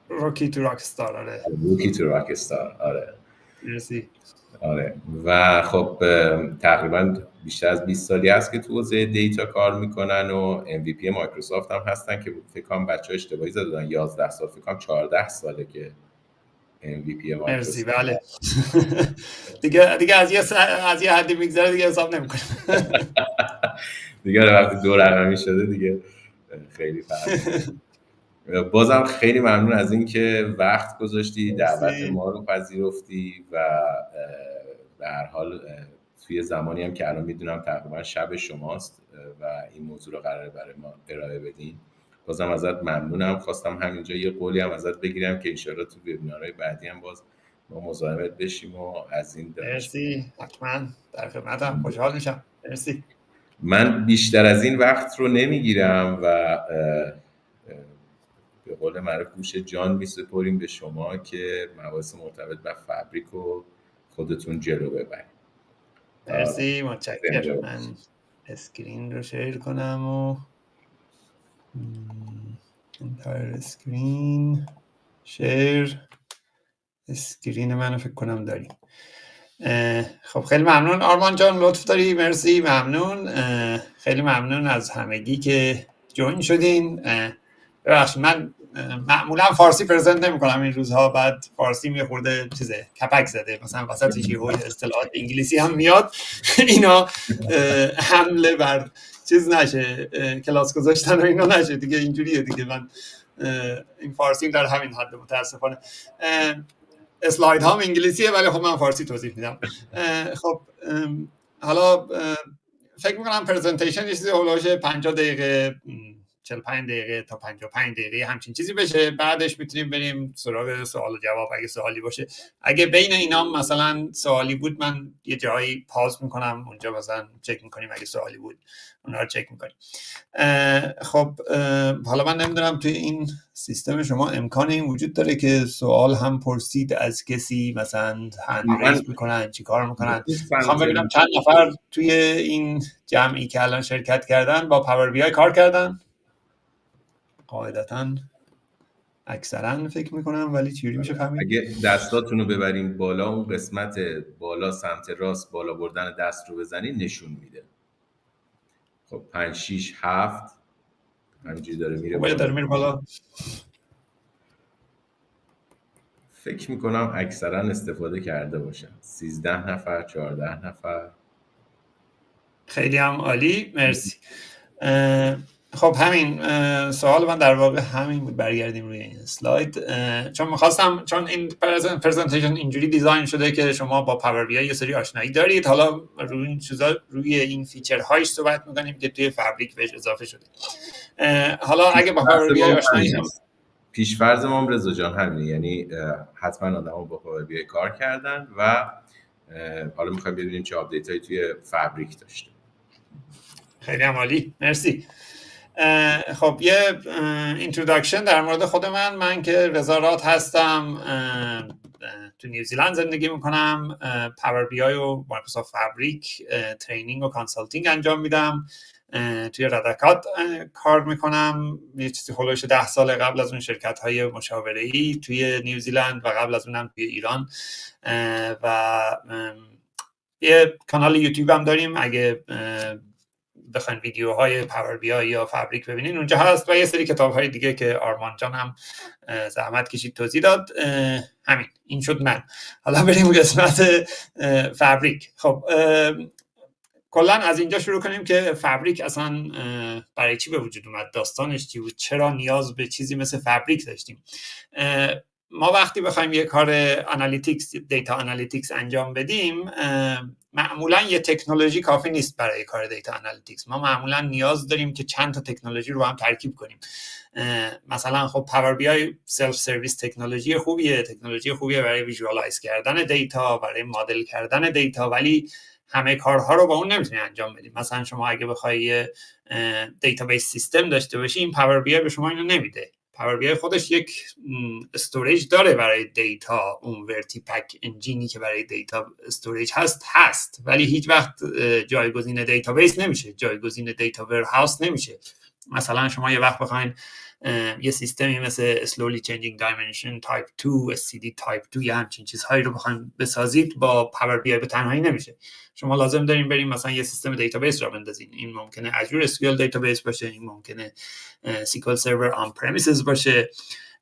روکی تو راکستار. آره روکی تو راکستار. آره مرسی. آره و خب تقریبا بیشتر از 20 سالی هست که تو حوزه دیتا کار میکنن و MVP مایکروسافت هم هستن که فکر کنم بچه‌ها اشتباهی زدن 11 سال، فکر کنم 14 ساله که MVP مرسی. مایکروسافت. بله دیگه از یه حدی میگذره دیگه حساب نمی‌کنه. دیگه وقتی دو رقمی شده دیگه خیلی فرق. بازم خیلی ممنون از این که وقت گذاشتی، دعوت ما رو پذیرفتی و به هر حال توی زمانی هم که الان میدونم تقریبا شب شماست و این موضوع رو قراره برای ما ارائه بدین، بازم ازت ممنونم. خواستم همینجا یه قولی هم ازت بگیرم که انشالله تو وبینارهای بعدی هم باز ما مزاحمت بشیم و از این مرسی، حتما در خدمتم، خوشحال میشم. مرسی. من بیشتر از این وقت رو نمیگیرم و به قول معروف گوش جان میسپریم به شما که مباحث مرتبط با فابریک رو خودتون جلو ببرید. مرسی، متشکرم. من اسکرین رو شیر کنم و انتایر اسکرین شیر. اسکرین منو فکر کنم داری. خب خیلی ممنون آرمان جان، لطف داری. مرسی، ممنون. خیلی ممنون از همگی که جوین شدین. ببخشید من معمولا فارسی پرزنت نمی کنم این روزها، بعد فارسی میخورده چیزه کپک زده، مثلا وسطش یه اصطلاحات انگلیسی هم میاد اینا حمله بر چیز نشه، کلاس گذاشتن و اینا نشه دیگه. اینجوریه دیگه. من این فارسی در همین حد متاسفانه. اسلاید ها هم انگلیسیه ولی خب من فارسی توضیح میدم. خب حالا فکر میکنم پرزنتیشن یه چیزی هولوش 50 دقیقه 45 دقیقه تا 55 دقیقه همچین چیزی بشه. بعدش میتونیم بریم سراغ سوال و جواب اگه سوالی باشه. اگه بین اینا مثلا سوالی بود من یه جایی پاز میکنم، اونجا مثلا چک میکنیم اگه سوالی بود اونا رو چک میکنیم. خب حالا من نمیدونم توی این سیستم شما امکان این وجود داره که سوال هم پرسید از کسی، مثلا هند ریز میکنن چی کار میکنن؟ میخوام ببینم چند نفر توی این جمعی که الان شرکت کردن با پاور بی آی کار کردن. قاعدتاً اکثرا فکر میکنم، ولی چجوری میشه فهمید؟ اگه دستاتون رو ببریم بالا، اون قسمت بالا سمت راست بالا بردن دست رو بزنید نشون میده. خب 5 6 7 همینجوری داره میره بالا. داره میره بالا. فکر میکنم اکثرا استفاده کرده باشن. 13 نفر 14 نفر. خیلی هم عالی، مرسی. خب همین سوال من در واقع همین بود. برگردیم روی این اسلاید. چون این پرزنتیشن اینجوری دیزاین شده که شما با پاور بی آی یه سری آشنایی دارید. حالا روی این چیزا، روی این فیچرهاش صحبت می‌کنیم که توی فابریک بهش اضافه شده. حالا اگه با پاور بی آی آشنایی هم پیش‌فرض ما رضا جان همینه، یعنی حتما آدم‌ها با پاور بی آی کار کردن و حالا می‌خوایم ببینیم چه آپدیتایی توی فابریک داشته. خیلی عالی، مرسی. خب یه اینتروداکشن در مورد خود من که رضا راد هستم، تو نیوزیلند زندگی میکنم. پاور بی آی و مایکروسافت فابریک ترینینگ و کانسالتینگ انجام میدم. توی ردکات کار میکنم. یه چیزی هولوش 10 سال قبل از اون شرکت های مشاوره‌ای توی نیوزیلند و قبل از اونم توی ایران. و یه کانال یوتیوب هم داریم، اگه بخواین ویدیوهای پاور بی آی یا فابریک ببینین اونجا هست، و یه سری کتاب‌های دیگه که آرمان جان هم زحمت کشید توضیح داد. همین این شد من. حالا بریم قسمت فابریک. خب کلا از اینجا شروع کنیم که فابریک اصلا برای چی به وجود اومد، داستانش چی بود، چرا نیاز به چیزی مثل فابریک داشتیم. ما وقتی بخوایم یه کار آنالیتیکس، دیتا آنالیتیکس انجام بدیم، معمولا یه تکنولوژی کافی نیست برای کار دیتا آنالیتیکس. ما معمولا نیاز داریم که چند تا تکنولوژی رو هم ترکیب کنیم. مثلا خب پاور بی آی سلف سرویس تکنولوژی خوبیه برای ویژوالایز کردن دیتا، برای مدل کردن دیتا، ولی همه کارها رو با اون نمیتونی انجام بدیم. مثلا شما اگه بخوای دیتابیس سیستم داشته باشی، این پاور بی آی به شما اینو نمیده. پاور بی آی خودش یک استوریج داره برای دیتا، اون ورتی پک انجینی که برای دیتا استوریج هست، ولی هیچ وقت جایگزین دیتابیس نمیشه، جایگزین دیتا ورهاوس نمیشه. مثلا شما یه وقت بخواین یه سیستمی مثل slowly changing dimension type 2 SCD type 2 یا همچین چیزهایی رو بخواین بسازید با پاور بی آی به تنهایی نمیشه. شما لازم دارین بریم مثلا یه سیستم دیتابیس را بندازین. این ممکنه Azure SQL دیتابیس باشه، این ممکنه SQL Server on premises باشه.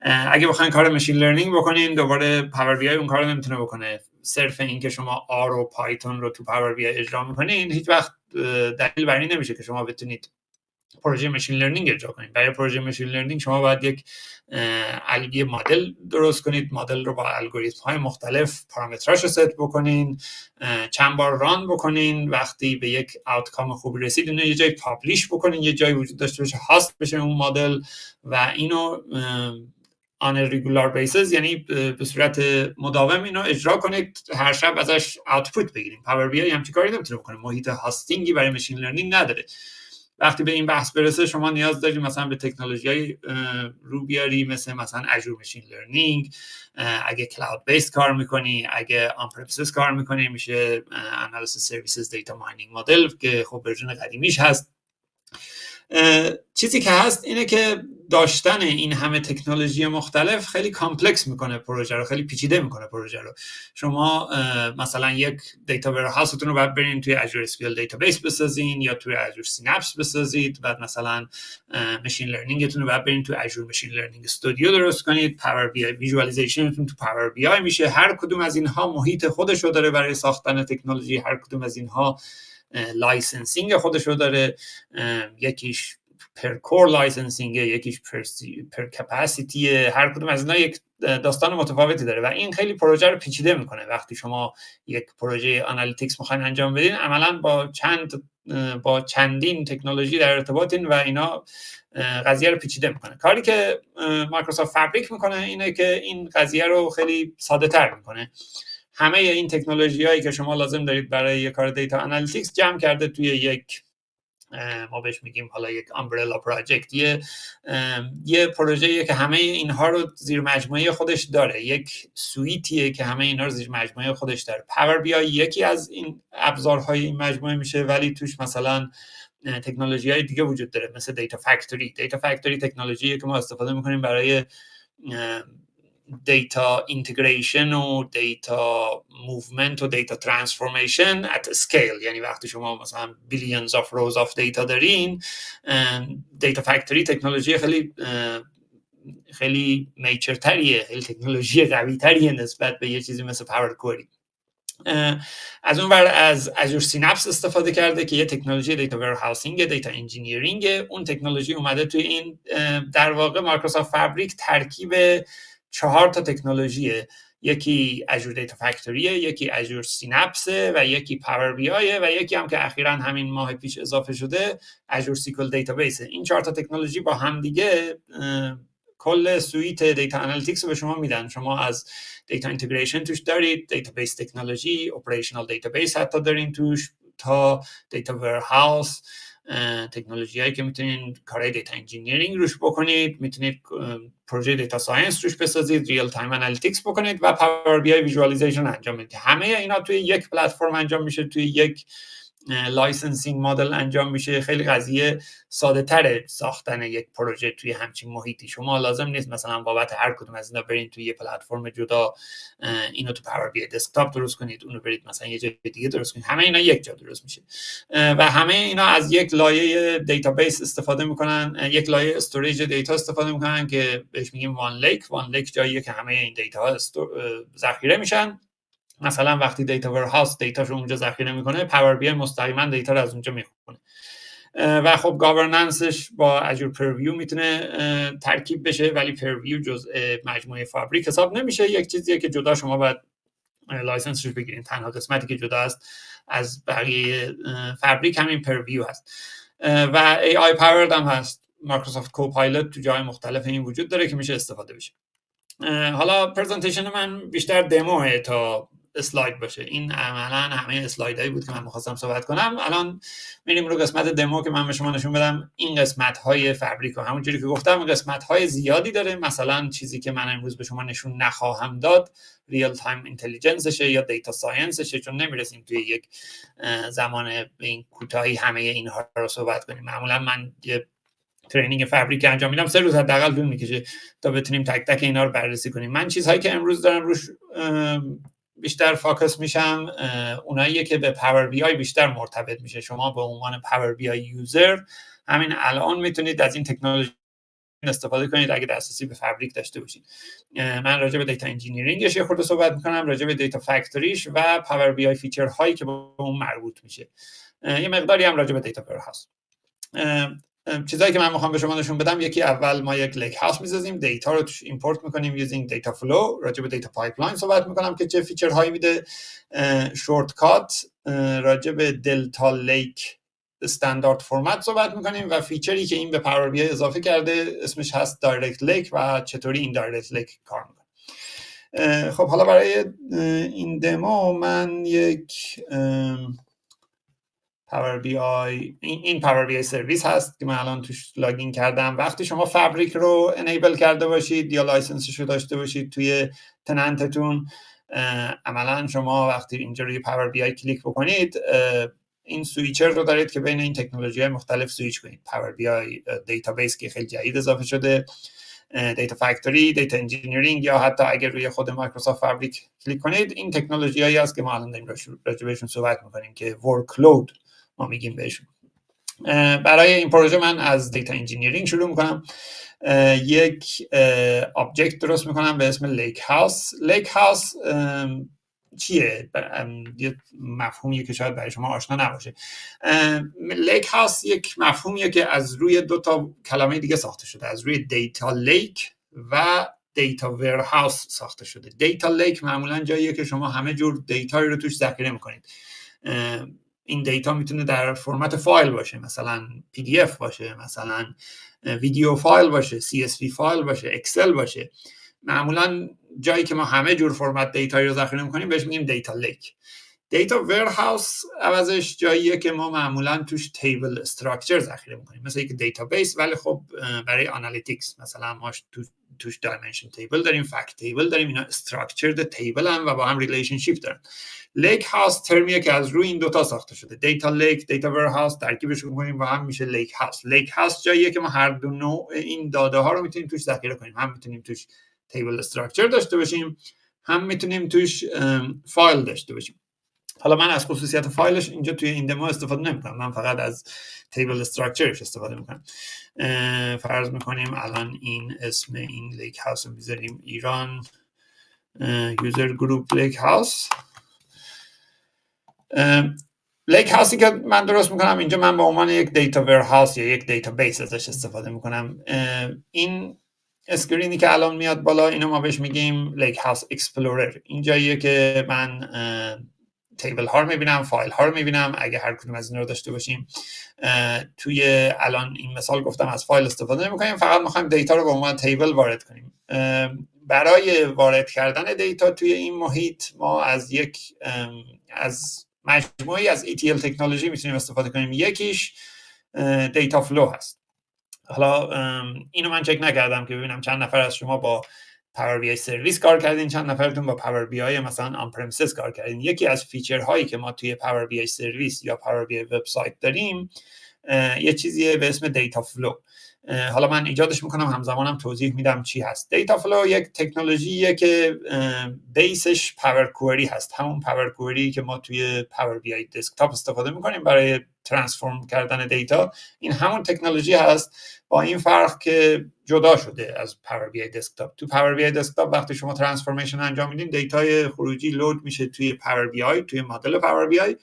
اگه بخواین کار ماشین لرنینگ بکنین، دوباره پاور بی آی اون کارو نمیتونه بکنه. صرف این که شما آر و پایتون رو تو پاور بی آی اجرا میکنین هیچ وقت دلیل بر این نمیشه که شما بتونید پروژه ماشین لرنینگ اجرا کنید. برای پروژه ماشین لرنینگ شما باید یک مدل درست کنید، مدل رو با الگوریتم های مختلف پارامتراش رو ست بکنین، چند بار ران بکنین، وقتی به یک آوتکام خوب رسید اینو یه جای پابلیش بکنین، یه جای وجود داشته باشه هاست بشه اون مدل و اینو on a regular basis یعنی به صورت مداوم اینو اجرا کنید، هر شب ازش آوتپوت بگیریم. پاور بی آی همچین کاری نمیتونه بکنه، محیط هاستینگی برای ماشین لرنینگ نداره. وقتی به این بحث برسه شما نیاز دارید مثلا به تکنولوژی‌های رو بیاری مثلا Azure Machine Learning. اگه کلاود بیس کار میکنی، اگه آن پرمیسز کار میکنی میشه Analysis Services Data Mining Model که خب ورژن قدیمیش هست. چیزی که هست اینه که داشتن این همه تکنولوژی مختلف خیلی کامپلکس میکنه پروژه رو، خیلی پیچیده میکنه پروژه رو. شما مثلا یک دیتا ورهاوستون رو باید برین توی Azure SQL دیتابیس بسازین یا توی Azure Synapse بسازید، بعد مثلا ماشین لرنینگتون رو باید برین توی Azure Machine Learning Studio درست کنید، پاور بی آی ویژوالایزیشنتون تو پاور بی آی میشه. هر کدوم از اینها محیط خودش رو داره برای ساختن تکنولوژی، هر کدوم از اینها لایسنسینگ خودش رو داره، یکیش پر کور لایسنسینگ، یکیش پر کپاسیتی، هر کدوم از اینا یک داستان متفاوتی داره و این خیلی پروژه رو پیچیده میکنه. وقتی شما یک پروژه آنالیتیکس میخواین انجام بدین عملاً با چندین تکنولوژی در ارتباطین و اینا قضیه رو پیچیده میکنه. کاری که مایکروسافت فابریک میکنه اینه که این قضیه رو خیلی ساده تر میکنه. همه این تکنولوژی‌هایی که شما لازم دارید برای یک کار دیتا آنالیتیکس جمع کرده توی یک ما بهش میگیم حالا یک امبرلا پراجکت، یه پروژه‌ایه که همه اینها رو زیر مجموعه خودش داره، یک سویتیه که همه اینها رو زیر مجموعه خودش داره. پاور بی آی یکی از این ابزارهای این مجموعه میشه، ولی توش مثلا تکنولوژی‌های دیگه وجود داره مثل دیتا فکتوری. دیتا فکتوری تکنولوژیه که ما استفاده می‌کنیم برای دیتا اینتگریشن و دیتا موومنت و دیتا ترانسفورمیشن ات اسکیل، یعنی وقتی شما مثلا بیلیونز آف روز آف دیتا دارین، دیتا فکتوری تکنولوژی خیلی میچر تریه، خیلی تکنولوژی قوی تریه نسبت به یه چیزی مثل پاور کوری. از اون ور از Azure Synapse استفاده کرده که یه تکنولوژی دیتا ورهاوسینگ، دیتا انجینیرینگ. اون تکنولوژی اومده توی این در واقع مایکروسافت فابریک ترکیب 4 تا تکنولوژیه، یکی Azure Data Factory، یکی Azure Synapse و یکی Power BI و یکی هم که اخیراً همین ماه پیش اضافه شده Azure SQL Database. این 4 تا تکنولوژی با هم دیگه کل سویت دیتا آنالیتیکس رو به شما میدن. شما از دیتا اینتگریشن توش دارید، دیتابیس تکنولوژی، اپریشنال دیتابیس حتی دارین توش، تا دیتا ورهاوس، تکنولوژی هایی که میتونید کارهای دیتا انجینیرینگ روش بکنید، میتونید پروژه دیتا ساینس روش بسازید، ریل تایم آنالیتیکس بکنید و پاور بی آی ویژوالایزیشن انجام بدید. همه اینا توی یک پلتفرم انجام میشه، توی یک لایسنسینگ مدل انجام میشه. خیلی قضیه ساده تره ساختن یک پروژه توی همچین محیطی. شما لازم نیست مثلا بابت هر کدوم از اینا برید توی یه پلتفرم جدا اینو تو پاور بی آی دسکتاپ درست کنید، اونو برید مثلا یه جای دیگه درست کنید. همه اینا یک جا درست میشه و همه اینا از یک لایه دیتابیس استفاده میکنن، یک لایه استوریج دیتا استفاده میکنن که بهش میگیم وان لیک جاییه که همه این دیتا ها ذخیره میشن. مثلا وقتی دیتا ورهاوس دیتاشو اونجا ذخیره میکنه، پاور بی آی مستقیما دیتا رو از اونجا میخونه و خب گاورننسش با اجور پرویو میتونه ترکیب بشه، ولی پرویو جزء مجموعه فابریک حساب نمیشه. یک چیزیه که جدا شما باید لایسنسش بگیرین. تنها قسمتی که جدا است از بقیه فابریک همین پرویو هست و ای آی پاورد هم هست. مایکروسافت کوپایلوت تو جای مختلف این وجود داره که میشه استفاده بشه. حالا پرزنتیشن من بیشتر دموه تا اسلاید باشه. این عملاً همه اسلایدایی بود که من می‌خواستم صحبت کنم. الان میریم رو قسمت دمو که من به شما نشون بدم این قسمت‌های فابریک. همونجوری که گفتم قسمت‌های زیادی داره. مثلا چیزی که من امروز به شما نشون نخواهم داد ریل تایم اینتلیجنسشه یا دیتا ساینسشه، چون نمیرسیم توی یک زمان به این کوتاهی همه اینها رو صحبت کنیم. معمولا من یه ترینینگ فبریک انجام میدم 3 روز حداقل طول میکشه تا بتونیم تک تک اینا رو بررسی کنیم. من چیزهایی که امروز دارم روش بیشتر فاکس میشم اوناییه که به پاور بی آی بیشتر مرتبط میشه. شما به عنوان پاور بی آی یوزر همین الان میتونید از این تکنولوژی استفاده کنید اگه دسترسی به فبریک داشته باشید. من راجع به دیتا انجینیرینگش یه خورده صحبت میکنم، راجع به دیتا فکتوریش و پاور بی آی فیچر هایی که با اون مربوط میشه، یه مقداری هم راجع به دیتا ورهاوس. چیزایی که من میخوام به شما نشون بدم، یکی اول ما یک لیک هاوس میسازیم، دیتا رو توش ایمپورت میکنیم یوزینگ دیتا فلو. راجع به دیتا پایپلاین صحبت میکنم که چه فیچر هایی میده. شورت کات راجع به دلتا لیک استاندارد فرمت صحبت میکنیم و فیچری که این به پاور بی آی اضافه کرده اسمش هست دایرکت لیک و چطوری این دایرکت لیک کار میکنه. خب حالا برای این دمو من یک پاور بی آی این پاور بی آی سرویس هست که من الان توش لاگین کردم. وقتی شما فبریک رو انیبل کرده باشید یا لایسنسش رو داشته باشید توی تننتتون، عملا شما وقتی اینجا روی پاور بی آی کلیک بکنید این سویچر رو دارید که بین این تکنولوژی های مختلف سویچ کنید. پاور بی آی دیتابیس که خیلی جدید اضافه شده، دیتا فکتوری، دیتا انجینیرینگ، یا حتی اگر روی خود مایکروسافت فبریک کلیک کنید این تکنولوژی هایی هست که ما الان داریم راجع بهشون صحبت میکنیم که ورکلود ما میگیم بهشون. برای این پروژه من از دیتا انجینیرینگ شروع میکنم. یک آبجکت درست میکنم به اسم لیک هاوس. لیک هاوس چیه؟ یه مفهومیه که شاید برای شما آشنا نباشه. لیک هاوس یک مفهومیه که از روی 2 تا کلمه دیگه ساخته شده، از روی دیتا لیک و دیتا ورهاوس ساخته شده. دیتا لیک معمولا جاییه که شما همه جور دیتا رو توش ذخیره میکنید. این دیتا میتونه در فرمت فایل باشه، مثلا پی دی اف باشه، مثلا ویدیو فایل باشه، سی اس وی فایل باشه، اکسل باشه. معمولا جایی که ما همه جور فرمت دیتا رو ذخیره میکنیم بهش میگیم دیتا لیک. دیتا ورهاوس عوضش جاییه که ما معمولا توش تیبل استراکچر ذخیره میکنیم، مثل یک دیتابیس ولی خب برای آنالیتیکس. مثلا ما توش دایمنشن تیبل داریم، فکت تیبل داریم، اینا استراکچرد تیبل هم و با هم ریلیشنشیپ دارن. لیک هاوس ترمیه که از روی این 2 تا ساخته شده، دیتا لیک، دیتا ورهاوس، ترکیبش رو می‌کنیم و هم میشه لیک هاوس. لیک هاوس جاییه که ما هر دو نوع این داده ها رو میتونیم توش ذخیره کنیم، هم میتونیم توش تیبل استراکچر داشته باشیم، هم میتونیم توش فایل داشته باشیم. حالا من از خصوصیت فایلش اینجا توی این دمو استفاده نمی‌کنم، من فقط از تیبل استراکچرش استفاده می‌کنم. فرض می‌کنیم الان این اسم این لیک هاوس رو می‌ذاریم ایران یوزر گروپ لیک هاوس. لیک هاوسی که من درست میکنم اینجا، من به عنوان یک دیتا ورهاوس یا یک دیتابیس ازش استفاده میکنم. این اسکرینی که الان میاد بالا اینو ما بهش میگیم لیک هاوس اکسپلورر. این جاییه که من تیبل ها رو میبینم، فایل ها رو میبینم اگه هر کدوم از اینا رو داشته باشیم. توی الان این مثال گفتم از فایل استفاده نمیکنیم، فقط میخوایم دیتا رو به عنوان تیبل وارد کنیم. برای وارد کردن دیتا توی این محیط ما از مجموعی از ETL تکنولوژی میتونیم استفاده کنیم. یکیش دیتا فلو هست. حالا اینو من چک نکردم که ببینم چند نفر از شما با پاور بی آی سرویس کار کردین، چند نفرتون با پاور بی آی مثلا آن پرمیسز کار کردین. یکی از فیچر هایی که ما توی پاور بی آی سرویس یا پاور بی آی وبسایت داریم یه چیزیه به اسم دیتا فلو. حالا من ایجادش میکنم همزمانم توضیح میدم چی هست. دیتا فلو یک تکنولوژیه که بیسش پاور کوئری هست، همون پاور کوئری که ما توی پاور بی آی دسکتاپ استفاده میکنیم برای ترانسفورم کردن دیتا. این همون تکنولوژی هست، با این فرق که جدا شده از پاور بی آی دسکتاپ. تو پاور بی آی دسکتاپ وقتی شما ترانسفورمیشن انجام میدین دیتای خروجی لود میشه توی پاور بی آی، توی مدل پاور بی آی،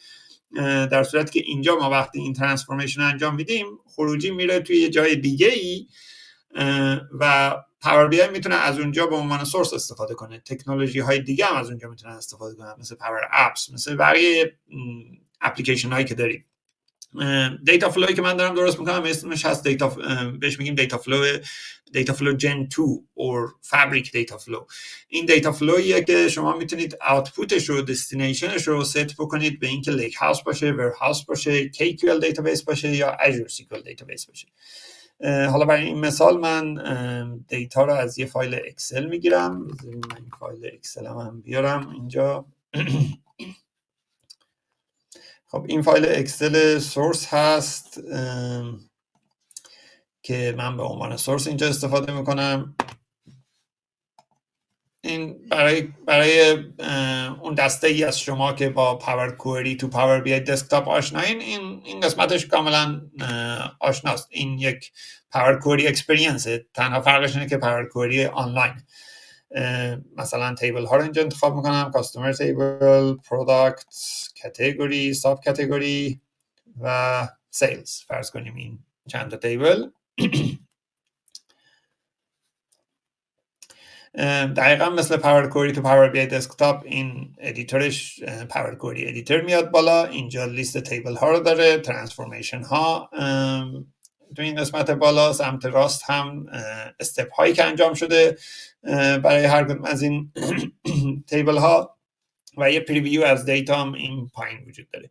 در صورتی که اینجا ما وقتی این ترانسفورمیشن انجام میدیم خروجی میره توی یه جای دیگه ای و پاور بی آی میتونه از اونجا به عنوان سورس استفاده کنه. تکنولوژی های دیگه هم از اونجا میتونن استفاده کنن، مثل پاور اپس، مثل بقیه اپلیکیشن هایی که داریم. دیتا فلوی که من دارم درست میکنم اسمش هست بهش میگیم دیتا فلو جن 2 اور فابریک دیتا فلو. این دیتا فلویه که شما میتونید آوتپوتش رو، دستینیشنش رو ست بکنید به اینکه لیک هاوس باشه، ور-هاوس باشه، KQL دیتابیس باشه یا Azure SQL دیتابیس باشه. حالا برای این مثال من دیتا رو از یه فایل اکسل میگیرم. من این فایل اکسل هم بیارم اینجا. خب این فایل اکسل سورس هست. که من به عنوان سورس اینجا استفاده میکنم. این برای اون دسته ای از شما که با پاور کوئری تو پاور بی آی دسکتاپ آشناین، این قسمتش کاملا آشناست. این یک پاور کوئری اکسپریانس، تنها فرقش اینه که پاور کوئری آنلاین. مثلا تیبل ها رو اینجا انتخاب میکنم، کاستومر تیبل، پروداکت کاتگوری، ساب کاتگوری و سیلز. فرض کنیم این چند تا تیبل. دقیقا مثل پاور کوئری تو پاور بی آی دسکتاپ، این ادیتورش پاور کوئری ادیتور میاد بالا. اینجا لیست تیبل ها رو داره، ترانسفورمیشن ها تو این قسمت بالا. سمت راست هم استپ هایی که انجام شده برای هر کدوم از این تیبل ها و یه پریویو از دیتا هم این پایین وجود داره.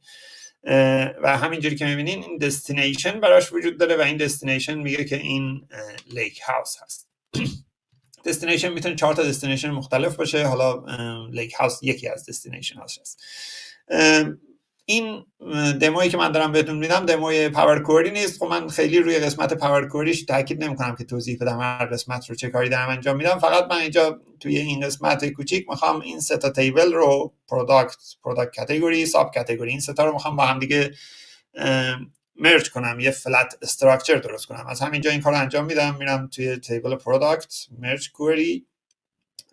و همینجوری که میبینین این دستینیشن براش وجود داره و این دستینیشن میگه که این لیک هاوس هست. دستینیشن میتونه 4 تا دستینیشن مختلف باشه، حالا لیک هاوس یکی از دستینیشن هاش هست. این دمویی که من دارم بهتون میدم دموی پاور کوئری نیست. خب من خیلی روی قسمت پاور کوئریش تاکید نمیکنم که توضیح بدم هر قسمت رو چه کاری دارم انجام میدم. فقط من اینجا توی این قسمت کوچیک میخوام این سه تا تیبل رو، پروداکت کاتگوری، ساب کاتگوری، این سه تا رو میخوام با هم دیگه مرج کنم، یه فلت استراکچر درست کنم. از همینجا این کارو انجام میدم. میرم توی تیبل پروداکت، مرج کوئری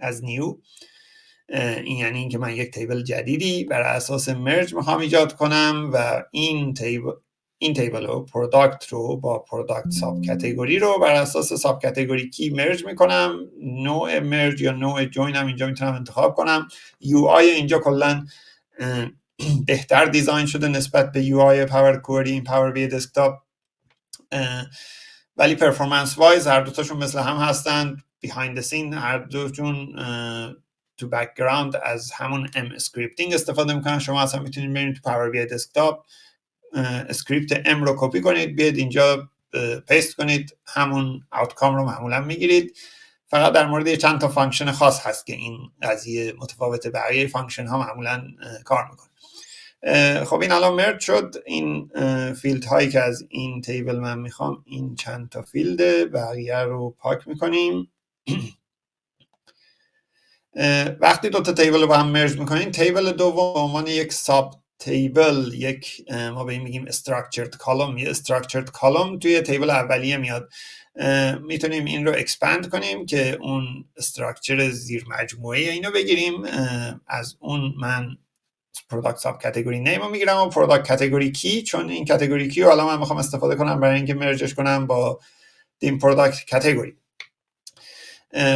از نیو. این یعنی اینکه من یک تیبل جدیدی بر اساس مرج میخوام ایجاد کنم و این تیبل رو، پروداکت رو با پروداکت ساب کاتگوری رو بر اساس ساب کاتگوری کی مرج میکنم. نوع مرج یا نوع جوین هم اینجا میتونم انتخاب کنم. یو آی اینجا کلا بهتر دیزاین شده نسبت به یو آی پاور کوئری این پاور بی دسکتاپ، ولی پرفورمنس وایز هر دوتاشون مثل هم هستند. بیهایند سین هر دوشون تو بک‌گراند از همون ام اسکریپتینگ استفاده میکنن. شما اصلا میتونید برید تو پاور بی دسکتاپ اسکریپت ام رو کپی کنید، بیاید اینجا پیست کنید، همون آوتکام رو معمولا میگیرید. فقط در مورد چند تا فانکشن خاص هست که این قضیه متفاوته، بقیه فانکشن ها معمولا کار میکنه. خب این الان مرج شد. این فیلد هایی که از این تیبل من میخوام، این چند تا فیلده، بقیه رو پاک میکنیم. وقتی دو تا تیبل رو با هم مرج میکنیم، تیبل دوم به عنوان یک ساب تیبل، یک ما به این میگیم structured column، یه structured column توی تیبل اولیه میاد. میتونیم این رو اکسپند کنیم که اون استراکچر زیر مجموعه اینو بگیریم. از اون من پروداکت ساب کاتگوری نیم رو میگیرم و پروداکت کاتگوری کی، چون این کاتگوری کی رو حالا من میخوام استفاده کنم برای اینکه مرجش کنم با این پروداکت کاتگوری.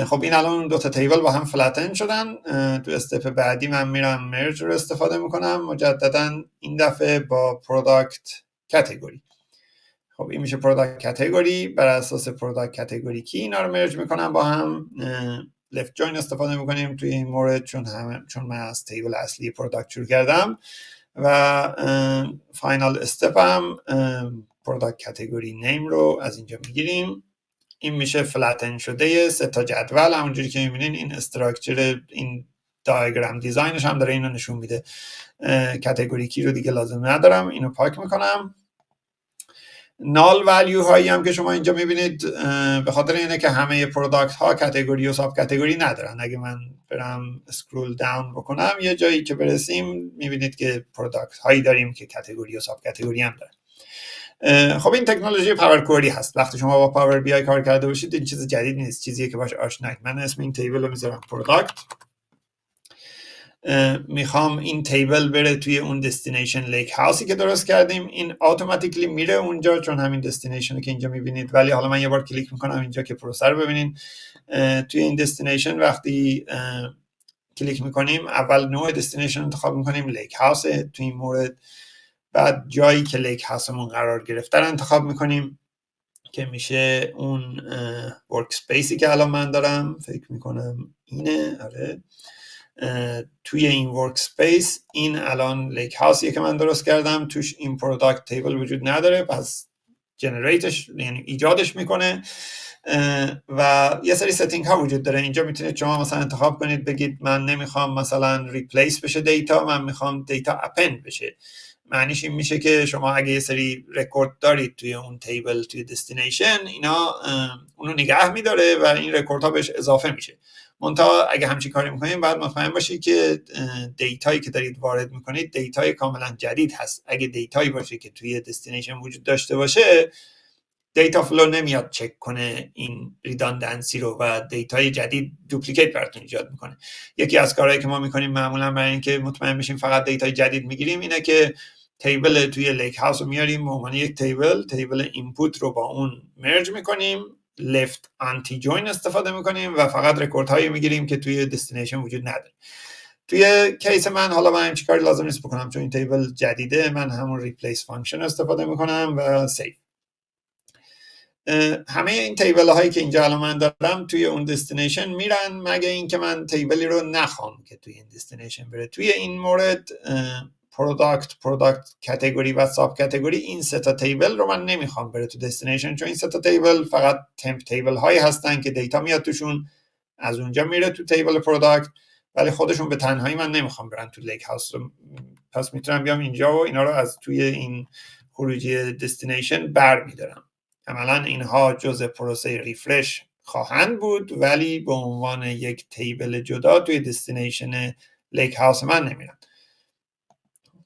خب این الان دو تا تیبل با هم فلتن شدن. تو استپ بعدی من میرم مرج رو استفاده میکنم مجددا، این دفعه با پروداکت کاتگوری. خب این میشه پروداکت کاتگوری. بر اساس پروداکت کاتگوری کی اینا رو مرج میکنم با هم. لفت جوین استفاده میکنیم توی این مورد چون من از تیبل اصلی پروداکت شروع کردم و فاینال استپ هم پروداکت کاتگوری نیم رو از اینجا میگیریم. این میشه فلتن شده 3 تا جدول. همونجوری که میبینین این استراکچر، این دایاگرام دیزاینش هم داره اینو نشون میده. کاتگوری کی رو دیگه لازم ندارم، اینو پاک میکنم. نال ولیو هایی هم که شما اینجا میبینید به خاطر اینه که همه پروداکت ها کاتگوری و ساب کاتگوری ندارن. اگه من برم اسکرول داون بکنم یه جایی که برسیم میبینید که پروداکت هایی داریم که کاتگوری و ساب کاتگوری هم دارن. خب این تکنولوژی پاور کوئری هست. وقتی شما با پاور بی آی کار کرده باشید این چیز جدید نیست، چیزیه که باش آشنایید. من اسم این تیبل رو میذارم پروداکت. میخوام این تیبل بره توی اون دستینیشن لیک هاوسی که درست کردیم. این اتوماتیکلی میره اونجا چون همین دستینیشن که اینجا میبینید. ولی حالا من یه بار کلیک میکنم اینجا که پروسه رو ببینین. توی این دستینیشن وقتی کلیک میکنیم اول نوع دستینیشن انتخاب میکنیم، لیک هاوس توی این مورد. بعد جایی که لیک هاوسمون قرار گرفته رو انتخاب میکنیم که میشه اون ورک اسپیسی که الان من دارم، فکر میکنم اینه. آره، توی این ورک اسپیس این الان لیک هاوسیه که من درست کردم، توش این پروداکت تیبل وجود نداره، پس جنریتش یعنی ایجادش میکنه و یه سری ستینگ ها وجود داره. اینجا میتونید شما مثلا انتخاب کنید بگید من نمیخوام مثلا ریپلیس بشه دیتا، من میخوام دیتا اپند بشه. معنیش این میشه که شما اگه یه سری رکورد دارید توی اون تیبل توی دستینیشن، اینا اونو نگه میداره و این رکورد ها بهش اضافه میشه. منتها اگه همچین کاری میکنید باید مطمئن باشید که دیتایی که دارید وارد میکنید دیتای کاملا جدید هست. اگه دیتایی باشه که توی دستینیشن وجود داشته باشه، دیتا فلو نمیاد چک کنه این ریداندنسی رو و دیتای جدید دوپلیکیت براتون ایجاد میکنه. یکی از کارهایی که ما میکنیم معمولا برای اینکه مطمئن بشیم فقط دیتای جدید میگیریم اینه که تیبل توی لیک هاوس رو میاریم به عنوان یک تیبل اینپوت رو با اون مرج میکنیم، لفت آنتی جوین استفاده میکنیم و فقط رکورد هایی میگیریم که توی دستینیشن وجود نداره. توی کیس من حالا من چیکاری لازم نیست بکنم چون این تیبل جدیده، من همون ریپلیس فانکشن استفاده میکنم و سیو. همه این تیبل هایی که اینجا الان من دارم توی اون دستینیشن میرن مگه اینکه من تیبلی رو نخوام که توی این دستینیشن بره. توی این مورد پروداکت کاتگوری و ساب کاتگوری، این سه تا تیبل رو من نمیخوام بره تو دستینیشن، چون این سه تا تیبل فقط تمپ تیبل هایی هستن که دیتا میاد توشون، از اونجا میره تو تیبل پروداکت، ولی خودشون به تنهایی من نمیخوام برن تو لیک هاوس. پس میتونم بیام اینجا و اینا رو از توی این خروجی دستینیشن برمیدارم. عملا اینها جزء پروسه ریفرش خواهند بود ولی به عنوان یک تیبل جدا توی دستینیشن لیک هاوس من نمیرن.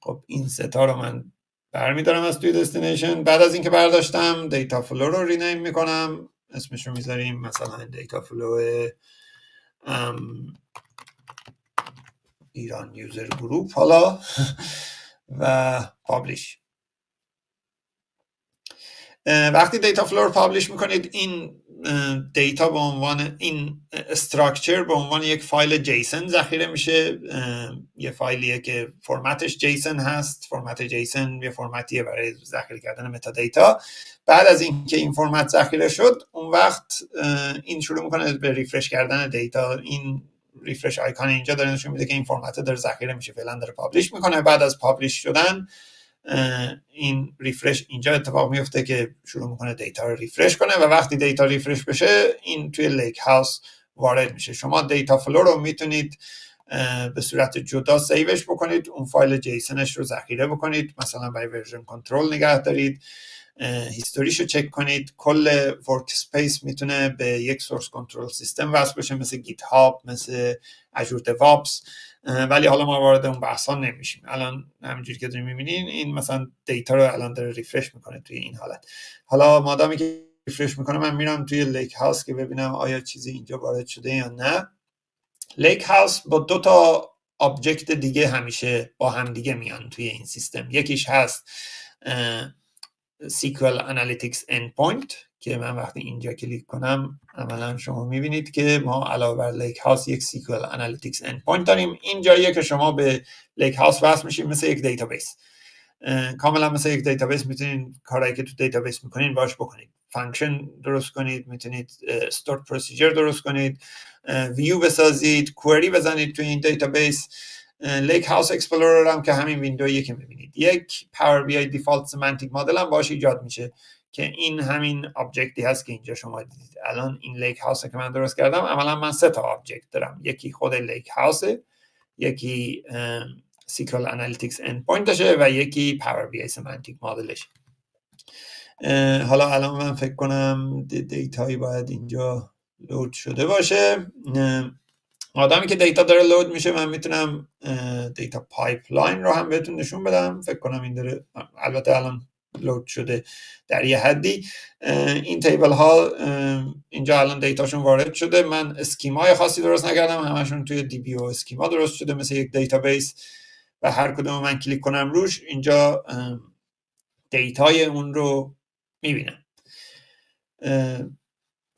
خب این ستا رو من برمیدارم از توی دستینیشن. بعد از اینکه برداشتم دیتا فلو رو رینیم میکنم، اسمش رو میذاریم مثلا دیتا فلو ایران یوزر گروپ حالا و پابلیش. وقتی دیتا فلو رو پابلیش میکنید، این دیتا به عنوان این استراکچر به عنوان یک فایل جیسن ذخیره میشه. یه فایلیه که فرمتش جیسن هست. فرمت جیسن یه فرمتیه برای ذخیره کردن متا دیتا. بعد از اینکه این فرمت ذخیره شد، اون وقت این شروع میکنه به ریفرش کردن دیتا. این ریفرش آیکون اینجا داره نشون میده که این فرمت داره ذخیره میشه، فعلا داره پابلیش میکنه. بعد از پابلیش شدن این ریفرش اینجا اتفاق میفته که شروع میکنه دیتا رو ریفرش کنه و وقتی دیتا ریفرش بشه این توی لیک هاوس وارد میشه. شما دیتا فلو رو میتونید به صورت جدا سیوش بکنید، اون فایل جیسنش رو ذخیره بکنید، مثلا برای ورژن کنترل نگه دارید، هیستوریشو چک کنید. کل ورک اسپیس میتونه به یک سورس کنترل سیستم وصل بشه مثل گیت هاب، مثل اژور دیوآپس، ولی حالا ما وارد اون بحثا نمیشیم. الان همینجوری که داریم میبینین این مثلا دیتا رو الان داره ریفرش میکنه توی این حالت. حالا مادامی که ریفرش میکنه من میرم توی لیک هاوس که ببینم آیا چیزی اینجا وارد شده یا نه. لیک هاوس با دو تا آبجکت دیگه همیشه با هم دیگه میان توی این سیستم. یکیش هست SQL Analytics Endpoint که من وقتی اینجا کلیک کنم عملا شما میبینید که ما علاوه بر لیک هاوس یک SQL Analytics Endpoint داریم. این جاییه که شما به لیک هاوس وصل میشید مثل یک دیتابیس. کاملا مثل یک دیتابیس میتونید کارهایی که تو دیتابیس میکنین باش بکنید. فانکشن درست کنید، میتونید استور پروسیجر درست کنید، ویو بسازید، کوئری بزنید تو این دیتابیس. لیک هاوس اکسپلورر هم که همین ویندویی که میبینید، یک پاور بی آی دیفالت سمنتیک مدل هم باش ایجاد میشه که این همین آبجکتی هست که اینجا شما دیدید. الان این لیک هاوس که من درست کردم عملا من سه تا آبجکت دارم، یکی خود لیک هاوس، یکی SQL Analytics Endpointشه و یکی پاور بی آی سمنتیک مدلش. حالا الان من فکر کنم دیتایی باید اینجا لود شده باشه. آدمی که دیتا داره لود میشه من میتونم دیتا پایپلاین رو هم بهتون نشون بدم. فکر کنم این داره، البته الان لود شده در یه حدی. این تیبل ها اینجا الان دیتاشون وارد شده. من اسکیمای خاصی درست نکردم، همشون توی دی بی او اسکیما درست شده مثل یک دیتابیس و هر کدوم من کلیک کنم روش اینجا دیتای اون رو میبینم.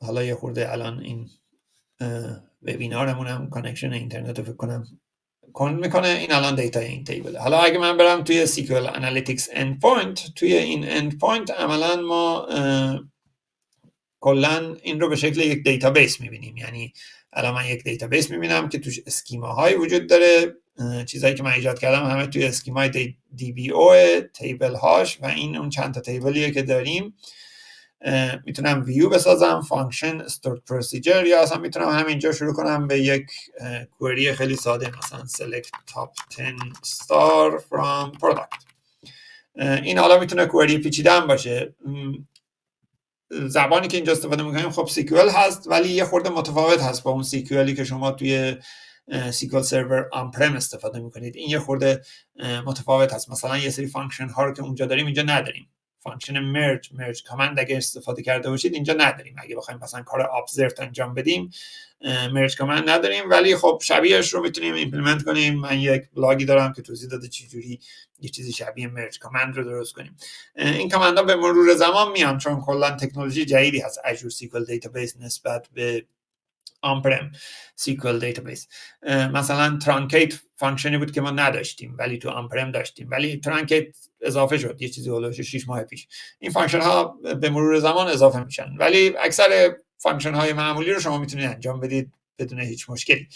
حالا یه خورده الان این وبینارمون هم کانکشن اینترنت رو فکر کنم کند میکنه. این الان دیتای این تیبل. حالا اگه من برم توی SQL Analytics Endpoint، توی این Endpoint عملا ما کلا این رو به شکل یک دیتابیس میبینیم. یعنی الان من یک دیتابیس میبینم که توش اسکیماهای وجود داره. چیزایی که من ایجاد کردم همه توی اسکیمای دی بی او، تیبل هاش و این اون چند تا تیبلیه که داریم. میتونم ویو بسازم، فانکشن stored procedure، یا اصلا میتونم همینجا شروع کنم به یک کوئری خیلی ساده، مثلا select top 10 star from product. این حالا میتونه کوئری پیچیده هم باشه. زبانی که اینجا استفاده میکنیم خب سیکوئل هست، ولی یه خورده متفاوت هست با اون سیکوئلی که شما توی سیکوئل سرور آن پرم استفاده میکنید. این یه خورده متفاوت هست. مثلا یه سری فانکشن ها رو که اونجا داریم اینجا نداریم. فانکشن مرج کامند اگه استفاده کرده باشید اینجا نداریم. اگه بخوایم مثلا کار ابزرت انجام بدیم مرج کامند نداریم، ولی خب شبیهش رو میتونیم ایمپلمنت کنیم. من یک بلاگی دارم که توضیح داده چجوری یه چیزی شبیه مرج کامند رو درست کنیم. این کامندها به مرور زمان میان، چون کلا تکنولوژی جدیدی هست Azure SQL Database نسبت به آن-پرم SQL Database. مثلا ترانکیت فانکشنی بود که ما نداشتیم ولی تو آن-پرم داشتیم، ولی ترانکیت اضافه شد یه چیزی هولوش 6 ماه پیش. این فانکشن ها به مرور زمان اضافه میشن، ولی اکثر فانکشن های معمولی رو شما میتونید انجام بدید بدون هیچ مشکلی.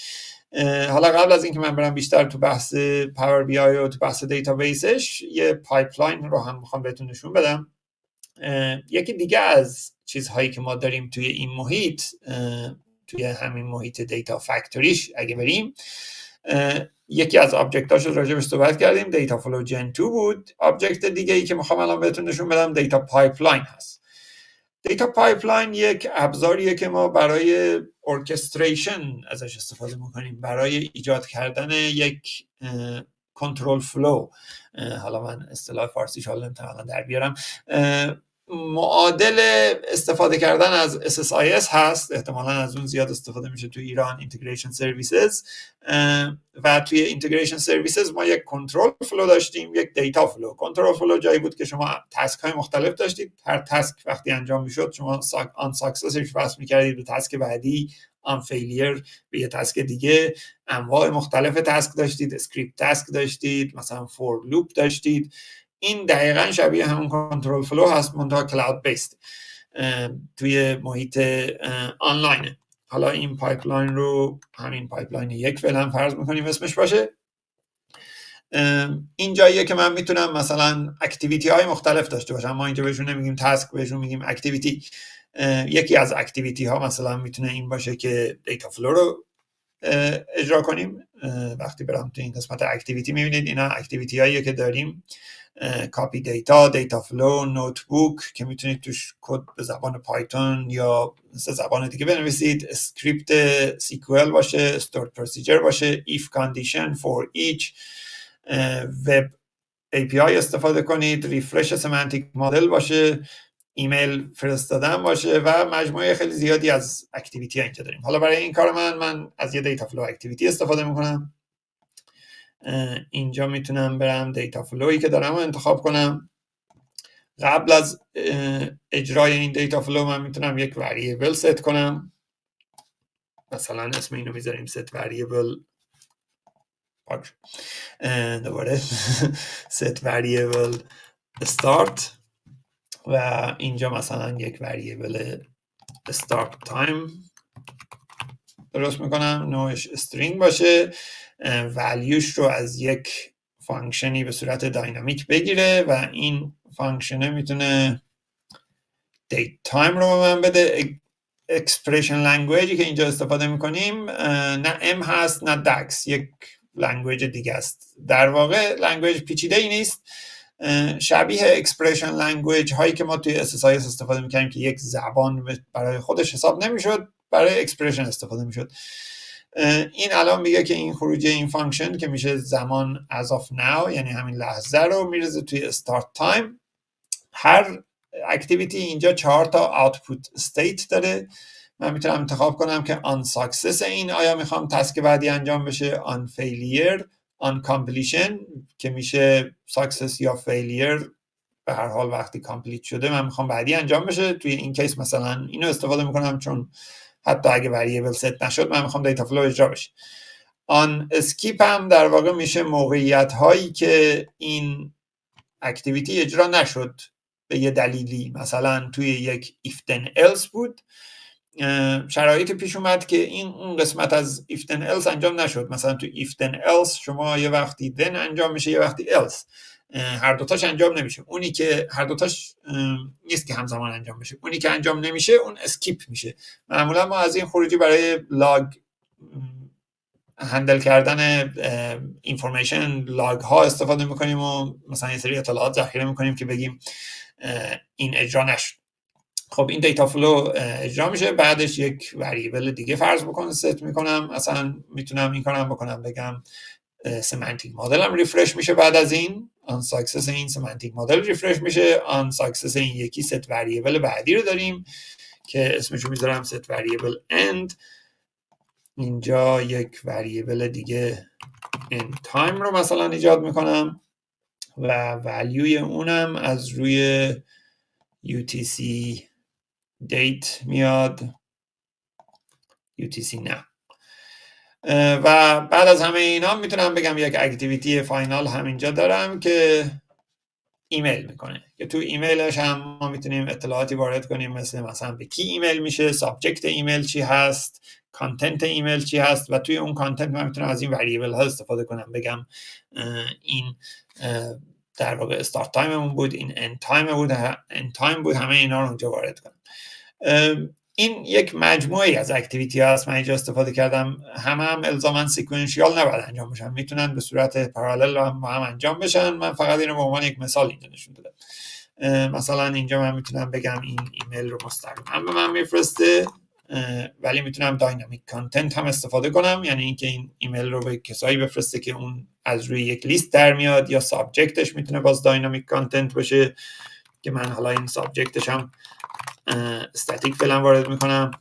حالا قبل از اینکه من برم بیشتر تو بحث پاور بی آی و تو بحث دیتابیسش، یه پایپلاین رو هم میخوام بهتون نشون بدم. یکی دیگه از چیزهایی که ما داریم توی این محیط، توی همین محیط دیتا فکتوریش اگه بریم، یکی از آبجکتاش رو راجبش صحبت کردیم، دیتا فلو جن 2 بود. آبجکت دیگه ای که میخوام الان بهتون نشون بدم دیتا پایپلاین هست. دیتا پایپلاین یک ابزاریه که ما برای ارکستریشن ازش استفاده میکنیم، برای ایجاد کردن یک کنترل فلو. حالا من اصطلاح فارسیش حالا نمیتونم در بیارم. معادل استفاده کردن از SSIS هست، احتمالاً از اون زیاد استفاده میشه تو ایران، اینتگریشن سرویسز. و توی اینتگریشن سرویسز ما یک کنترل فلو داشتیم، یک دیتا فلو. کنترل فلو جایی بود که شما تاسک های مختلف داشتید، هر تاسک وقتی انجام میشد شما آن ساکسسش وصل میکردید به تاسک بعدی، آن فیلیر به یه تاسک دیگه. انواع مختلف تاسک داشتید، اسکریپت تاسک داشتید، مثلا فور لوپ داشتید. این دقیقاً شبیه همون کنترل فلو هست، منتها کلاود بیسد توی محیط آنلاینه. حالا این پایپلاین رو همین پایپلاین یک فعلا فرض میکنیم اسمش باشه. این جاییه که من میتونم مثلا اکتیویتی های مختلف داشته باشم. ما اینجا بهشون نمیگیم تاسک، بهشون میگیم اکتیویتی. یکی از اکتیویتی ها مثلا میتونه این باشه که دیتا فلو رو اجرا کنیم. وقتی برم تو این قسمت اکتیویتی میبینید اینا اکتیویتی هاییه که داریم. کاپی دیتا، دیتا فلو، نوتبوک که میتونید توش کد به زبان پایتون یا مثل زبان دیگه بنویسید، اسکریپت سیکوئل باشه، stored procedure باشه، if condition for each، وب API استفاده کنید، ریفرش سمانتیک مدل باشه، ایمیل فرستادن باشه و مجموعه خیلی زیادی از اکتیویتی ها اینجا داریم. حالا برای این کار من از یه دیتا فلو اکتیویتی استفاده میکنم. اینجا میتونم برم دیتا فلویی که دارم رو انتخاب کنم. قبل از اجرای این دیتا فلو من میتونم یک وریبل ست کنم. مثلا اسم اینو میذاریم set variable دوباره set variable start و اینجا مثلا یک وریبل start time درست میکنم، نوعش string باشه، ولیوش رو از یک فانکشنی به صورت داینامیک بگیره و این فانکشنه میتونه date time رو به من بده. expression languageی که اینجا استفاده میکنیم نه M هست نه DAX، یک لنگویج دیگه است. در واقع لنگویج پیچیده ای نیست، شبیه expression language هایی که ما توی SSIS استفاده میکنیم که یک زبان برای خودش حساب نمیشد، برای expression استفاده میشد. این الان میگه که این خروجی این فانکشن که میشه زمان as of now، یعنی همین لحظه، رو میرزه توی start time. هر اکتیویتی اینجا 4 تا آوتپوت استیت داره. من میتونم انتخاب کنم که آن ساکسس این آیا میخوام تاسک بعدی انجام بشه، آن فیلیر، آن کامپلیشن که میشه ساکسس یا فیلیر. به هر حال وقتی کامپلیت شده من میخوام بعدی انجام بشه. توی این کیس مثلا اینو استفاده میکنم چون حتی اگه وریبل ست نشد من میخوام دیتا فلو اجرا بشه. آن اسکیپ هم در واقع میشه موقعیت هایی که این اکتیویتی اجرا نشد به یه دلیلی. مثلا توی یک if then else بود، شرایط پیش اومد که اون قسمت از if then else انجام نشد. مثلا توی if then else شما یه وقتی then انجام میشه یه وقتی else. هر دوتاش انجام نمیشه. اونی که هر دوتاش نیست که همزمان انجام بشه، اونی که انجام نمیشه اون اسکیپ میشه. معمولا ما از این خروجی برای لاگ هندل کردن اینفورمیشن لاگ ها استفاده میکنیم و مثلا یه سری اطلاعات ذخیره میکنیم که بگیم این اجرا نشد. خب این دیتا فلو اجرا میشه، بعدش یک وریبل دیگه فرض بکنم ست میکنم. مثلا میتونم این کارم بکنم، بگم سمنتیک مدل هم ریفرش میشه بعد از این، آن ساکسس این سمنتیک مدل ریفرش میشه، آن ساکسس این یکی ست وریبل بعدی رو داریم که اسمشو میذارم ست وریبل end. اینجا یک وریبل دیگه end time رو مثلا ایجاد میکنم و ولیوی اونم از روی UTC date میاد، UTC نه. و بعد از همه اینا میتونم بگم یک اکتیویتی فاینال همینجا دارم که ایمیل میکنه، که تو ایمیلش هم ما میتونیم اطلاعاتی وارد کنیم، مثلا به کی ایمیل میشه، سابجکت ایمیل چی هست، کانتنت ایمیل چی هست، و توی اون کانتنت من میتونم از این وریبل ها استفاده کنم، بگم این در واقع استارت تایممون بود، این اند تایم بود، همه اینا رو اونجا وارد کنم. این یک مجموعه از اکتیویتی هست من اینجا استفاده کردم. هم الزاما سیکوئنشیال نباید انجام بشن، میتونن به صورت پارالل با هم انجام بشن. من فقط اینو به عنوان یک مثال اینجا نشون دادم. مثلا اینجا من میتونم بگم این ایمیل رو مستقیما به من میفرسته، ولی میتونم داینامیک کانتنت هم استفاده کنم، یعنی اینکه این ایمیل رو به کسایی بفرسته که اون از روی یک لیست در میاد، یا سابجکتش میتونه باز داینامیک کانتنت باشه که من حالا این سابجکتش هم استاتیک فعلا وارد میکنم.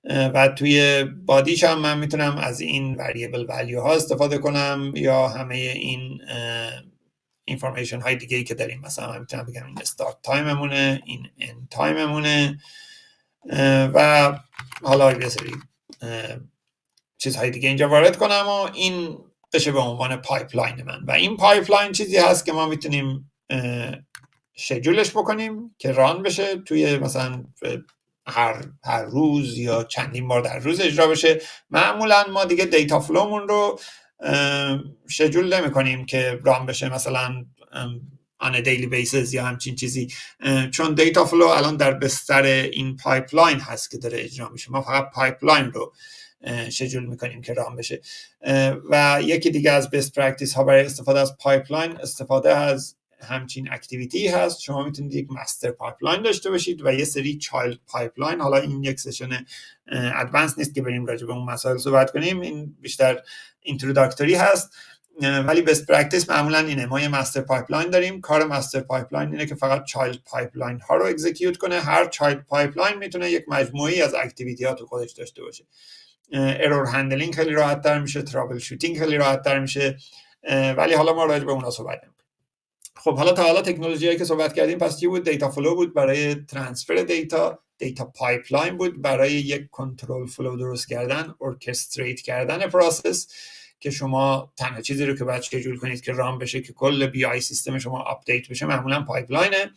و توی بادیش هم من میتونم از این وریبل ولیو ها استفاده کنم، یا همه این اینفورمیشن های دیگه ای که داریم. مثلا من میتونم بگم این استارت تایممونه، این اند تایممونه، و حالا یه سری چیزهای دیگه اینجا وارد کنم و این بشه به عنوان پایپلاین من. و این پایپلاین چیزی هست که ما میتونیم شجولش بکنیم که ران بشه توی مثلا هر روز یا چندین بار در روز اجرا بشه. معمولا ما دیگه دیتا فلومون رو شجول نمی کنیم که ران بشه مثلا on a daily basis یا همچین چیزی، چون دیتا فلو الان در بستر این پایپلاین هست که داره اجرا میشه. ما فقط پایپلاین رو شجول میکنیم که ران بشه. و یکی دیگه از بیست پرکتیس ها برای استفاده از پایپلاین، استفاده از همچین اکتیویتی هست. شما میتونید یک مستر پایپلاین داشته باشید و یه سری چایلد پایپلاین. حالا این یک سشن ادوانس نیست که بریم راجع به اون مسائل صحبت کنیم، این بیشتر اینتروداکتوری هست، ولی بیست پرکتیس معمولا اینه. ما یه مستر پایپلاین داریم، کار مستر پایپلاین اینه که فقط چایلد پایپلاین ها رو اکزیکیوت کنه. هر چایلد پایپلاین میتونه یک مجموعه‌ای از اکتیویتی ها تو خودش داشته باشه. ارور هندلینگ خیلی راحت تر میشه، ترابل شوتینگ خیلی راحت تر میشه، ولی حالا ما راجع به اونها صحبت نمی‌کنیم. خب حالا تا حالا تکنولوژیایی که صحبت کردیم پس چی بود؟ دیتا فلو بود برای ترانسفر دیتا پایپلاین بود برای یک کنترل فلو درست کردن، ارکستریت کردن پروسس، که شما تنها چیزی رو که باید شجول کنید که ران بشه که کل بی آی سیستم شما آپدیت بشه معمولا پایپلاینه.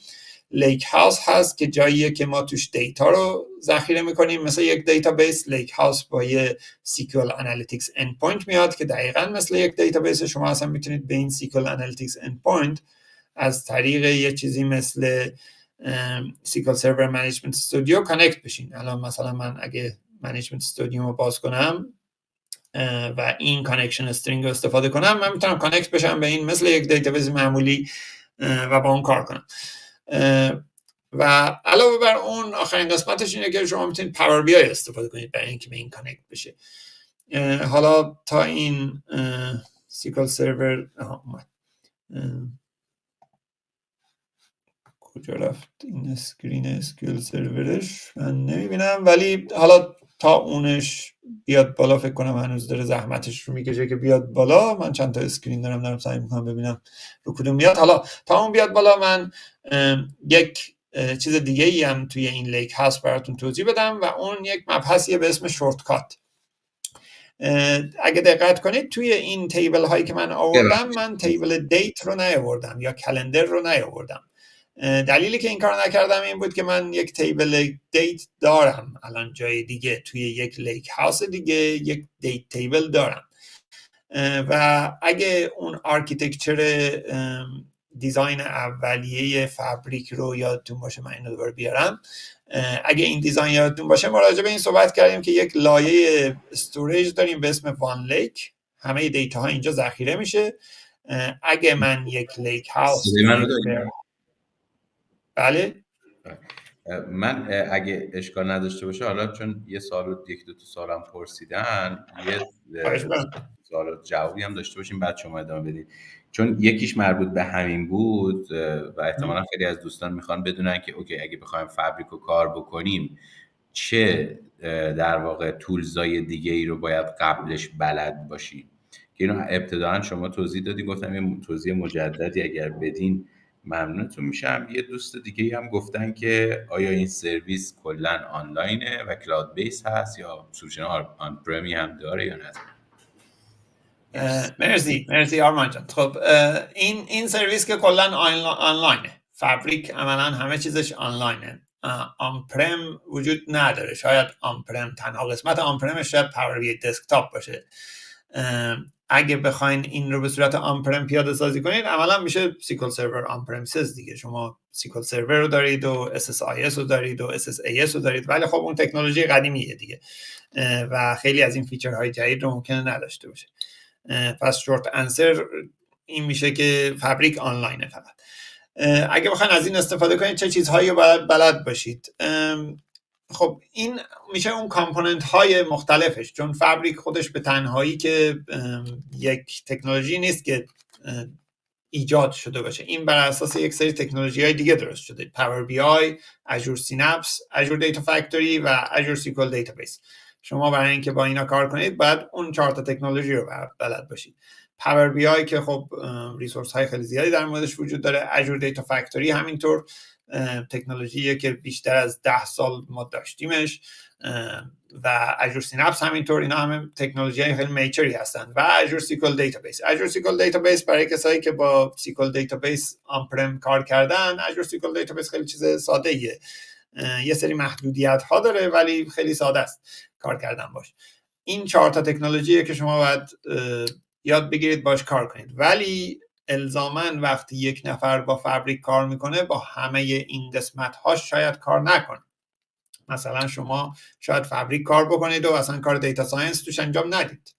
لیک هاوس هست که جاییه که ما توش دیتا رو ذخیره میکنیم، مثل یک دیتابیس. لیک هاوس با یه سیکوال انالیتیکس اند پوینت میاد که دقیقاً مثل یک دیتابیس. شما اصلا میتونید به این سیکوال انالیتیکس اند پوینت از طریق یه چیزی مثل سیکوال سرور منیجمنت استودیو کانکت بشین. الان مثلا من اگه منیجمنت استودیو رو باز کنم و این کانکشن استرینگ رو استفاده کنم، من میتونم کانکت بشم به این مثل یک دیتابیس معمولی و با اون کار کنم. و علاوه بر اون آخرین قسمتش اینه که شما میتونید پاور بی آی استفاده کنید برای اینکه به این کانکت بشه. حالا تا این سیکوال سرور کجا رفت این اسکرین اسکیول سرورش من نمیبینم، ولی حالا تا اونش بیاد بالا فکر کنم هنوز داره زحمتش رو میکشه که بیاد بالا. من چند تا اسکرین دارم سعی میکنم ببینم رو کدوم بیاد. حالا تا اون بیاد بالا من یک چیز دیگه ای هم توی این لیک هاوس براتون توضیح بدم و اون یک مبحثیه به اسم شورتکات. اگه دقت کنید توی این تیبل هایی که من آوردم، من تیبل دیت رو نیاوردم یا کلندر رو نیاوردم. دلیلی که این کار نکردم این بود که من یک تیبل دیت دارم الان جای دیگه، توی یک لیک هاوس دیگه یک دیت تیبل دارم. و اگه اون آرکیتکچر دیزاین اولیه فابریک رو یادتون باشه، من اینو دوباره بیارم. اگه این دیزاین یادتون باشه ما راجع به این صحبت کردیم که یک لایه استوریج داریم به اسم وان لیک، همه دیتا ها اینجا ذخیره میشه. اگه من یک لیک هاوس بله من اگه اشکال نداشته باشه، حالا چون یه سال و یک دو تا سالم پرسیدن، یه سوال جوابی هم داشته باشیم بعد شما ادامه بدید، چون یکیش مربوط به همین بود و احتمالا خیلی از دوستان میخوان بدونن که اوکی اگه بخوایم فابریک رو کار بکنیم چه در واقع تولزای دیگه ای رو باید قبلش بلد باشیم، که اینو ابتداً شما توضیح دادین، گفتم یه توضیح مجددی اگر بدین ممنونتون میشم. یه دوست دیگه هم گفتن که آیا این سرویس کلا آنلاینه و کلاود بیس هست یا سولوشن آن پرمی هم داره یا نه؟ مرسی آرمان جان. خب این سرویس که کلا آنلاینه، فابریک عملا همه چیزش آنلاینه، آن پرم وجود نداره. شاید آن پرم تنها قسمت آن پرمش شاید پاور بی دسکتاپ باشه. اگه بخواین این رو به صورت آن پرم پیاده سازی کنید عملا میشه سیکل سرور آن پرمیسز دیگه. شما سیکل سرور رو دارید و SSIS رو دارید و SSAS رو دارید، ولی خب اون تکنولوژی قدیمیه دیگه و خیلی از این فیچرهای جدید رو ممکنه نداشته باشه. پس شورت انسر این میشه که فابریک آنلاینه فقط. اگه بخواین از این استفاده کنید چه چیزهایی باید بلد باشید؟ خب این میشه اون کامپوننت های مختلفش، چون فابریک خودش به تنهایی که یک تکنولوژی نیست که ایجاد شده باشه، این بر اساس یک سری تکنولوژی های دیگه درست شده: پاور بی آی، اژور سینپس، اژور دیتا فکتوری و اژور سیکوال دیتابیس. شما برای اینکه با اینا کار کنید باید اون 4 تا تکنولوژی رو بلد باشید. پاور بی آی که خب ریسورس های خیلی زیادی در موردش وجود داره، اژور دیتا فکتوری همینطور، تکنولوژیه که بیشتر از 10 سال ما داشتیمش، و اژور سینپس همینطور. اینا همه تکنولوژی های خیلی میچری هستن. و اژور سیکوال دیتابیس. اژور سیکوال دیتابیس برای کسایی که با سیکوال دیتابیس آن پرم کار کردن، اژور سیکوال دیتابیس خیلی چیز ساده ایه، یه سری محدودیت ها داره ولی خیلی ساده است کار کردن باش. این 4 تا تکنولوژیه که شما باید یاد بگیرید باش کار کنید، ولی الزاماً وقتی یک نفر با فابریک کار میکنه با همه این قسمت هاش شاید کار نکنه. مثلا شما شاید فابریک کار بکنید و اصلا کار دیتا ساینس توش انجام ندید.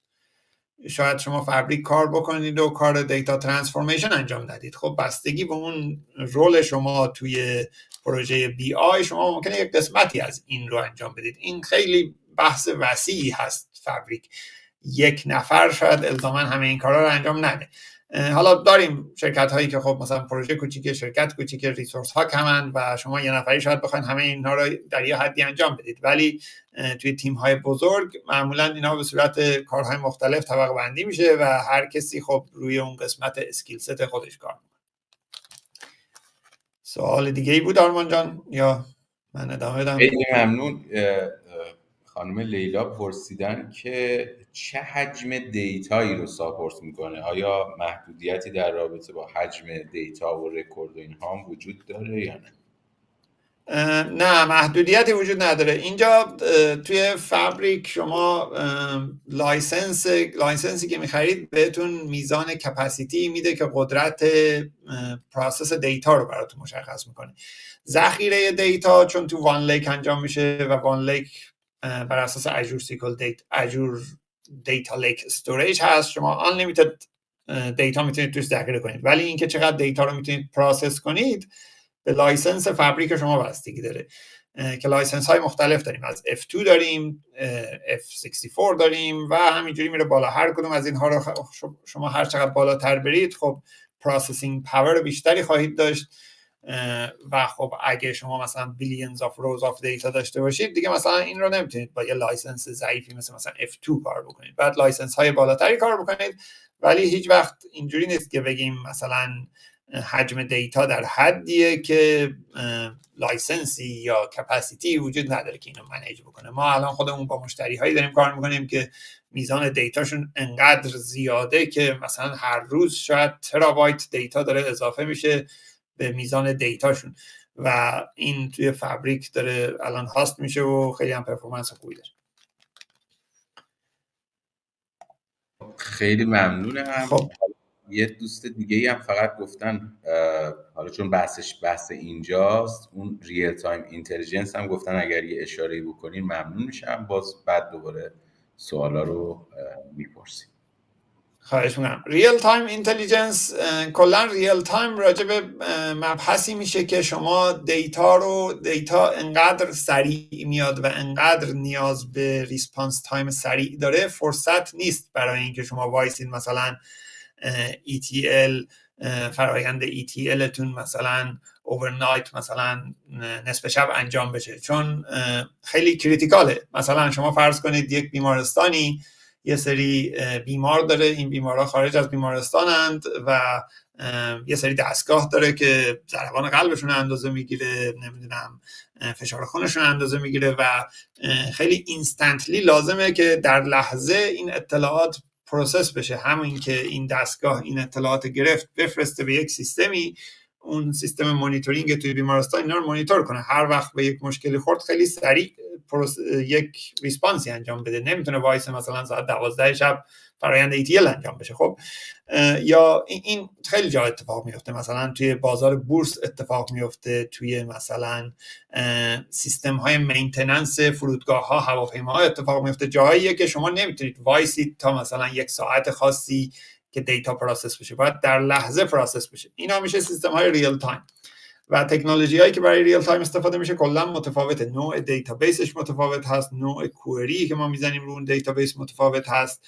شاید شما فابریک کار بکنید و کار دیتا ترانسفورمیشن انجام ندید. خب بستگی به اون رول شما توی پروژه بی آی، شما ممکنه یک قسمتی از این رو انجام بدید. این خیلی بحث وسیعی هست. فابریک یک نفر شاید الزاما همه این کارا رو انجام نده. حالا داریم شرکت هایی که خب مثلا پروژه کوچیک، شرکت کوچیک، ریسورس ها کمن و شما یه نفری شاید بخواید همه اینها رو در یه حدی انجام بدید، ولی توی تیم های بزرگ معمولا اینا به صورت کارهای مختلف طبقه بندی میشه و هر کسی خب روی اون قسمت اسکیل ست خودش کار میکنه. سوال دیگه ای بود آرمان جان یا من ادامه بدم؟ خیلی ممنون. خانم لیلا پرسیدن که چه حجم دیتایی رو ساپورت میکنه، آیا محدودیتی در رابطه با حجم دیتا و رکورد و اینها هم وجود داره یا نه؟ نه، محدودیتی وجود نداره. اینجا توی فابریک شما لایسنسی که میخرید بهتون میزان کپاسیتی میده که قدرت پروسس دیتا رو براتون مشخص میکنه. ذخیره دیتا چون تو وان لیک انجام میشه و وان لیک بر اساس اژور سیکوال اژور دیتا لیک استوریج هست، شما unlimited دیتا میتونید توش ذخیره کنید، ولی اینکه چقدر دیتا رو میتونید پروسس کنید به لایسنس فابریک شما بستگی داره که لایسنس های مختلف داریم. از F2 داریم، F64 داریم و همینجوری میره بالا. هر کدوم از اینها رو شما هر چقدر بالاتر برید خب پروسسینگ پاور بیشتری خواهید داشت و خب اگه شما مثلا بیلیونز آف روز آف دیتا داشته باشید دیگه مثلا این رو نمیتونید با یه لایسنس ضعیفی مثلا F2 کار بکنید. بعد لایسنس های بالاتری کار بکنید، ولی هیچ وقت اینجوری نیست که بگیم مثلا حجم دیتا در حدیه که لایسنسی یا کپاسیتی وجود نداره که اینو منیج بکنه. ما الان خودمون با مشتری هایی داریم کار میکنیم که میزان دیتاشون انقدر زیاده که مثلا هر روز شاید ترابایت دیتا داره اضافه میشه به میزان دیتاشون و این توی فابریک داره الان هاست میشه و خیلی هم پرفورمنس خوبی داره. خیلی ممنونم. خب یه دوست دیگه ای هم فقط گفتن حالا چون بحث اینجاست، اون ریل تایم اینتلیجنس هم گفتن اگر یه اشاره‌ای بکنین ممنون میشم. باز بعد دوباره سوالا رو میپرسیم. خواهش میکنم. ریل تایم اینتلیجنس کلا ریل تایم راجع به مبحثی میشه که شما دیتا انقدر سریع میاد و انقدر نیاز به ریسپانس تایم سریع داره، فرصت نیست برای اینکه شما وایسید مثلا ETL فرایند ETL تون مثلا اوورنایت مثلا نصف شب انجام بشه، چون خیلی کریتیکاله. مثلا شما فرض کنید یک بیمارستانی یه سری بیمار داره، این بیمارها خارج از بیمارستانند و یه سری دستگاه داره که ضربان قلبشون اندازه میگیره، نمیدونم فشار خونشون اندازه میگیره و خیلی اینستنتلی لازمه که در لحظه این اطلاعات پروسس بشه. همین که این دستگاه این اطلاعات گرفت بفرسته به یک سیستمی، اون سیستم مانیتورینگ توی بیمارستان اینا رو مانیتور کنه، هر وقت به یک مشکلی خورد خیلی سریع یک ریسپانسی انجام بده. نمیتونه وایس مثلا ساعت 12 شب فرآیند ETL انجام بشه. خب یا این خیلی جا اتفاق میفته، مثلا توی بازار بورس اتفاق میفته، توی مثلا سیستم های مینتیننس فرودگاه ها، هواپیماها اتفاق میفته. جاهاییه که شما نمیتونید وایسید تا مثلا یک ساعت خاصی که دیتا پروسس بشه، باید در لحظه پروسس بشه. اینا میشه سیستم های ریل تایم. و تکنولوژی هایی که برای ریل تایم استفاده میشه کلا متفاوته، نوع دیتابیسش متفاوت هست، نوع کوئری که ما میزنیم رو اون دیتابیس متفاوت هست،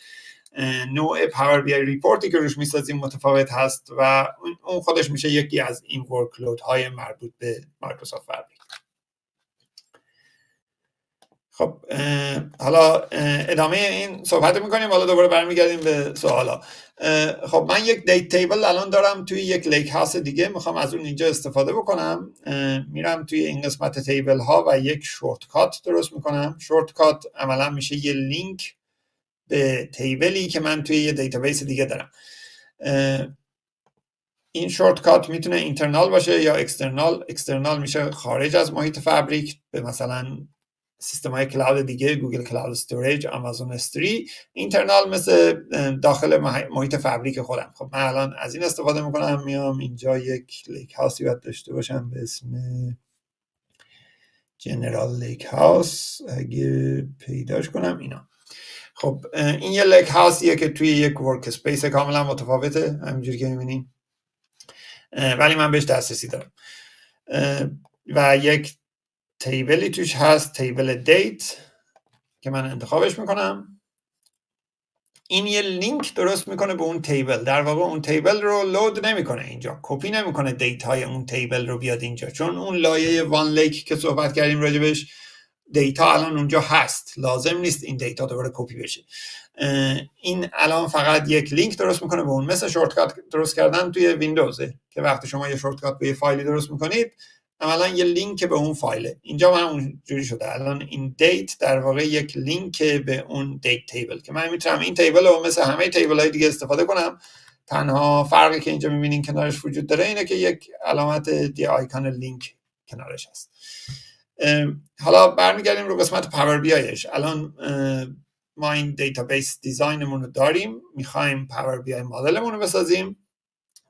نوع پاور بی آی ریپورتی که روش میسازیم متفاوت هست و اون خودش میشه یکی از این ورکلود های مربوط به مایکروسافت فابریک. خب حالا ادامه این صحبت میکنیم، حالا دوباره برمیگردیم به سوالا. خب من یک دیت تیبل الان دارم توی یک لیک هاوس دیگه، میخوام از اون اینجا استفاده بکنم. میرم توی این قسمت تیبل ها و یک شورت کات درست میکنم. شورت کات عملا میشه یه لینک به تیبلی که من توی یه دیتابیس دیگه دارم. این شورت کات میتونه اینترنال باشه یا اکسترنال. اکسترنال میشه خارج از محیط فابریک، به مثلا سیستم های کلاود دیگه، گوگل کلاود استوریج، آمازون استری. اینترنال مثل داخل محیط فابریک خودم. خب من الان از این استفاده میکنم، میام اینجا یک لیک هاوسی باید داشته باشم به اسم جنرال لیک هاوس، اگه پیداش کنم اینا. خب این یه لیک هاوسیه که توی یک ورک اسپیس کاملا متفاوته، همینجوری که میبینین، ولی من بهش دسترسی دارم و یک تیبلی توش هست، تیبل دیت که من انتخابش میکنم. این یه لینک درست میکنه به اون تیبل. در واقع اون تیبل رو لود نمیکنه اینجا، کپی نمیکنه دیتای اون تیبل رو بیاد اینجا، چون اون لایه وان لیک که صحبت کردیم راجبش دیتا الان اونجا هست، لازم نیست این دیتا دوباره کپی بشه. این الان فقط یک لینک درست میکنه به اون، مثل شورتکات درست کردن توی ویندوزه که وقتی شما یه شورتکات به یه فایلی درست میکنید عملا یه لینک به اون فایله. اینجا من اونجوری شده الان این دیت در واقع یک لینک به اون دیت تیبل که من میتونم این تیبل رو مثل همه تیبل های دیگه استفاده کنم. تنها فرقی که اینجا میبینین کنارش وجود داره اینه که یک علامت دی آیکون لینک کنارش هست. حالا برمیگردیم رو قسمت پاور بی آیش. الان ما این دیتابیس دیزاینمون رو داریم، میخوایم پاور بی آی مدلمون رو بسازیم.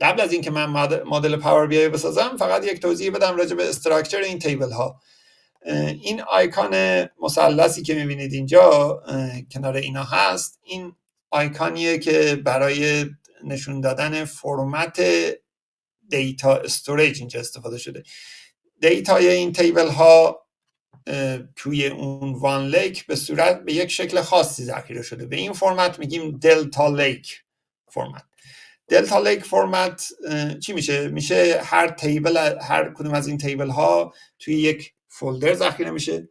قبل از اینکه من مدل پاور بی آی بسازم فقط یک توضیح بدم راجع به استراکچر این تیبل ها. این آیکون مثلثی که میبینید اینجا کنار اینا هست، این آیکونیه که برای نشون دادن فرمت دیتا استوریج اینجا استفاده شده. دیتای این تیبل ها توی اون وان لیک به صورت به یک شکل خاصی ذخیره شده. به این فرمت میگیم دلتا لیک فرمت. دلتا لیک فرمت چی میشه؟ میشه هر کدوم از این تیبل ها توی یک فولدر ذخیره میشه.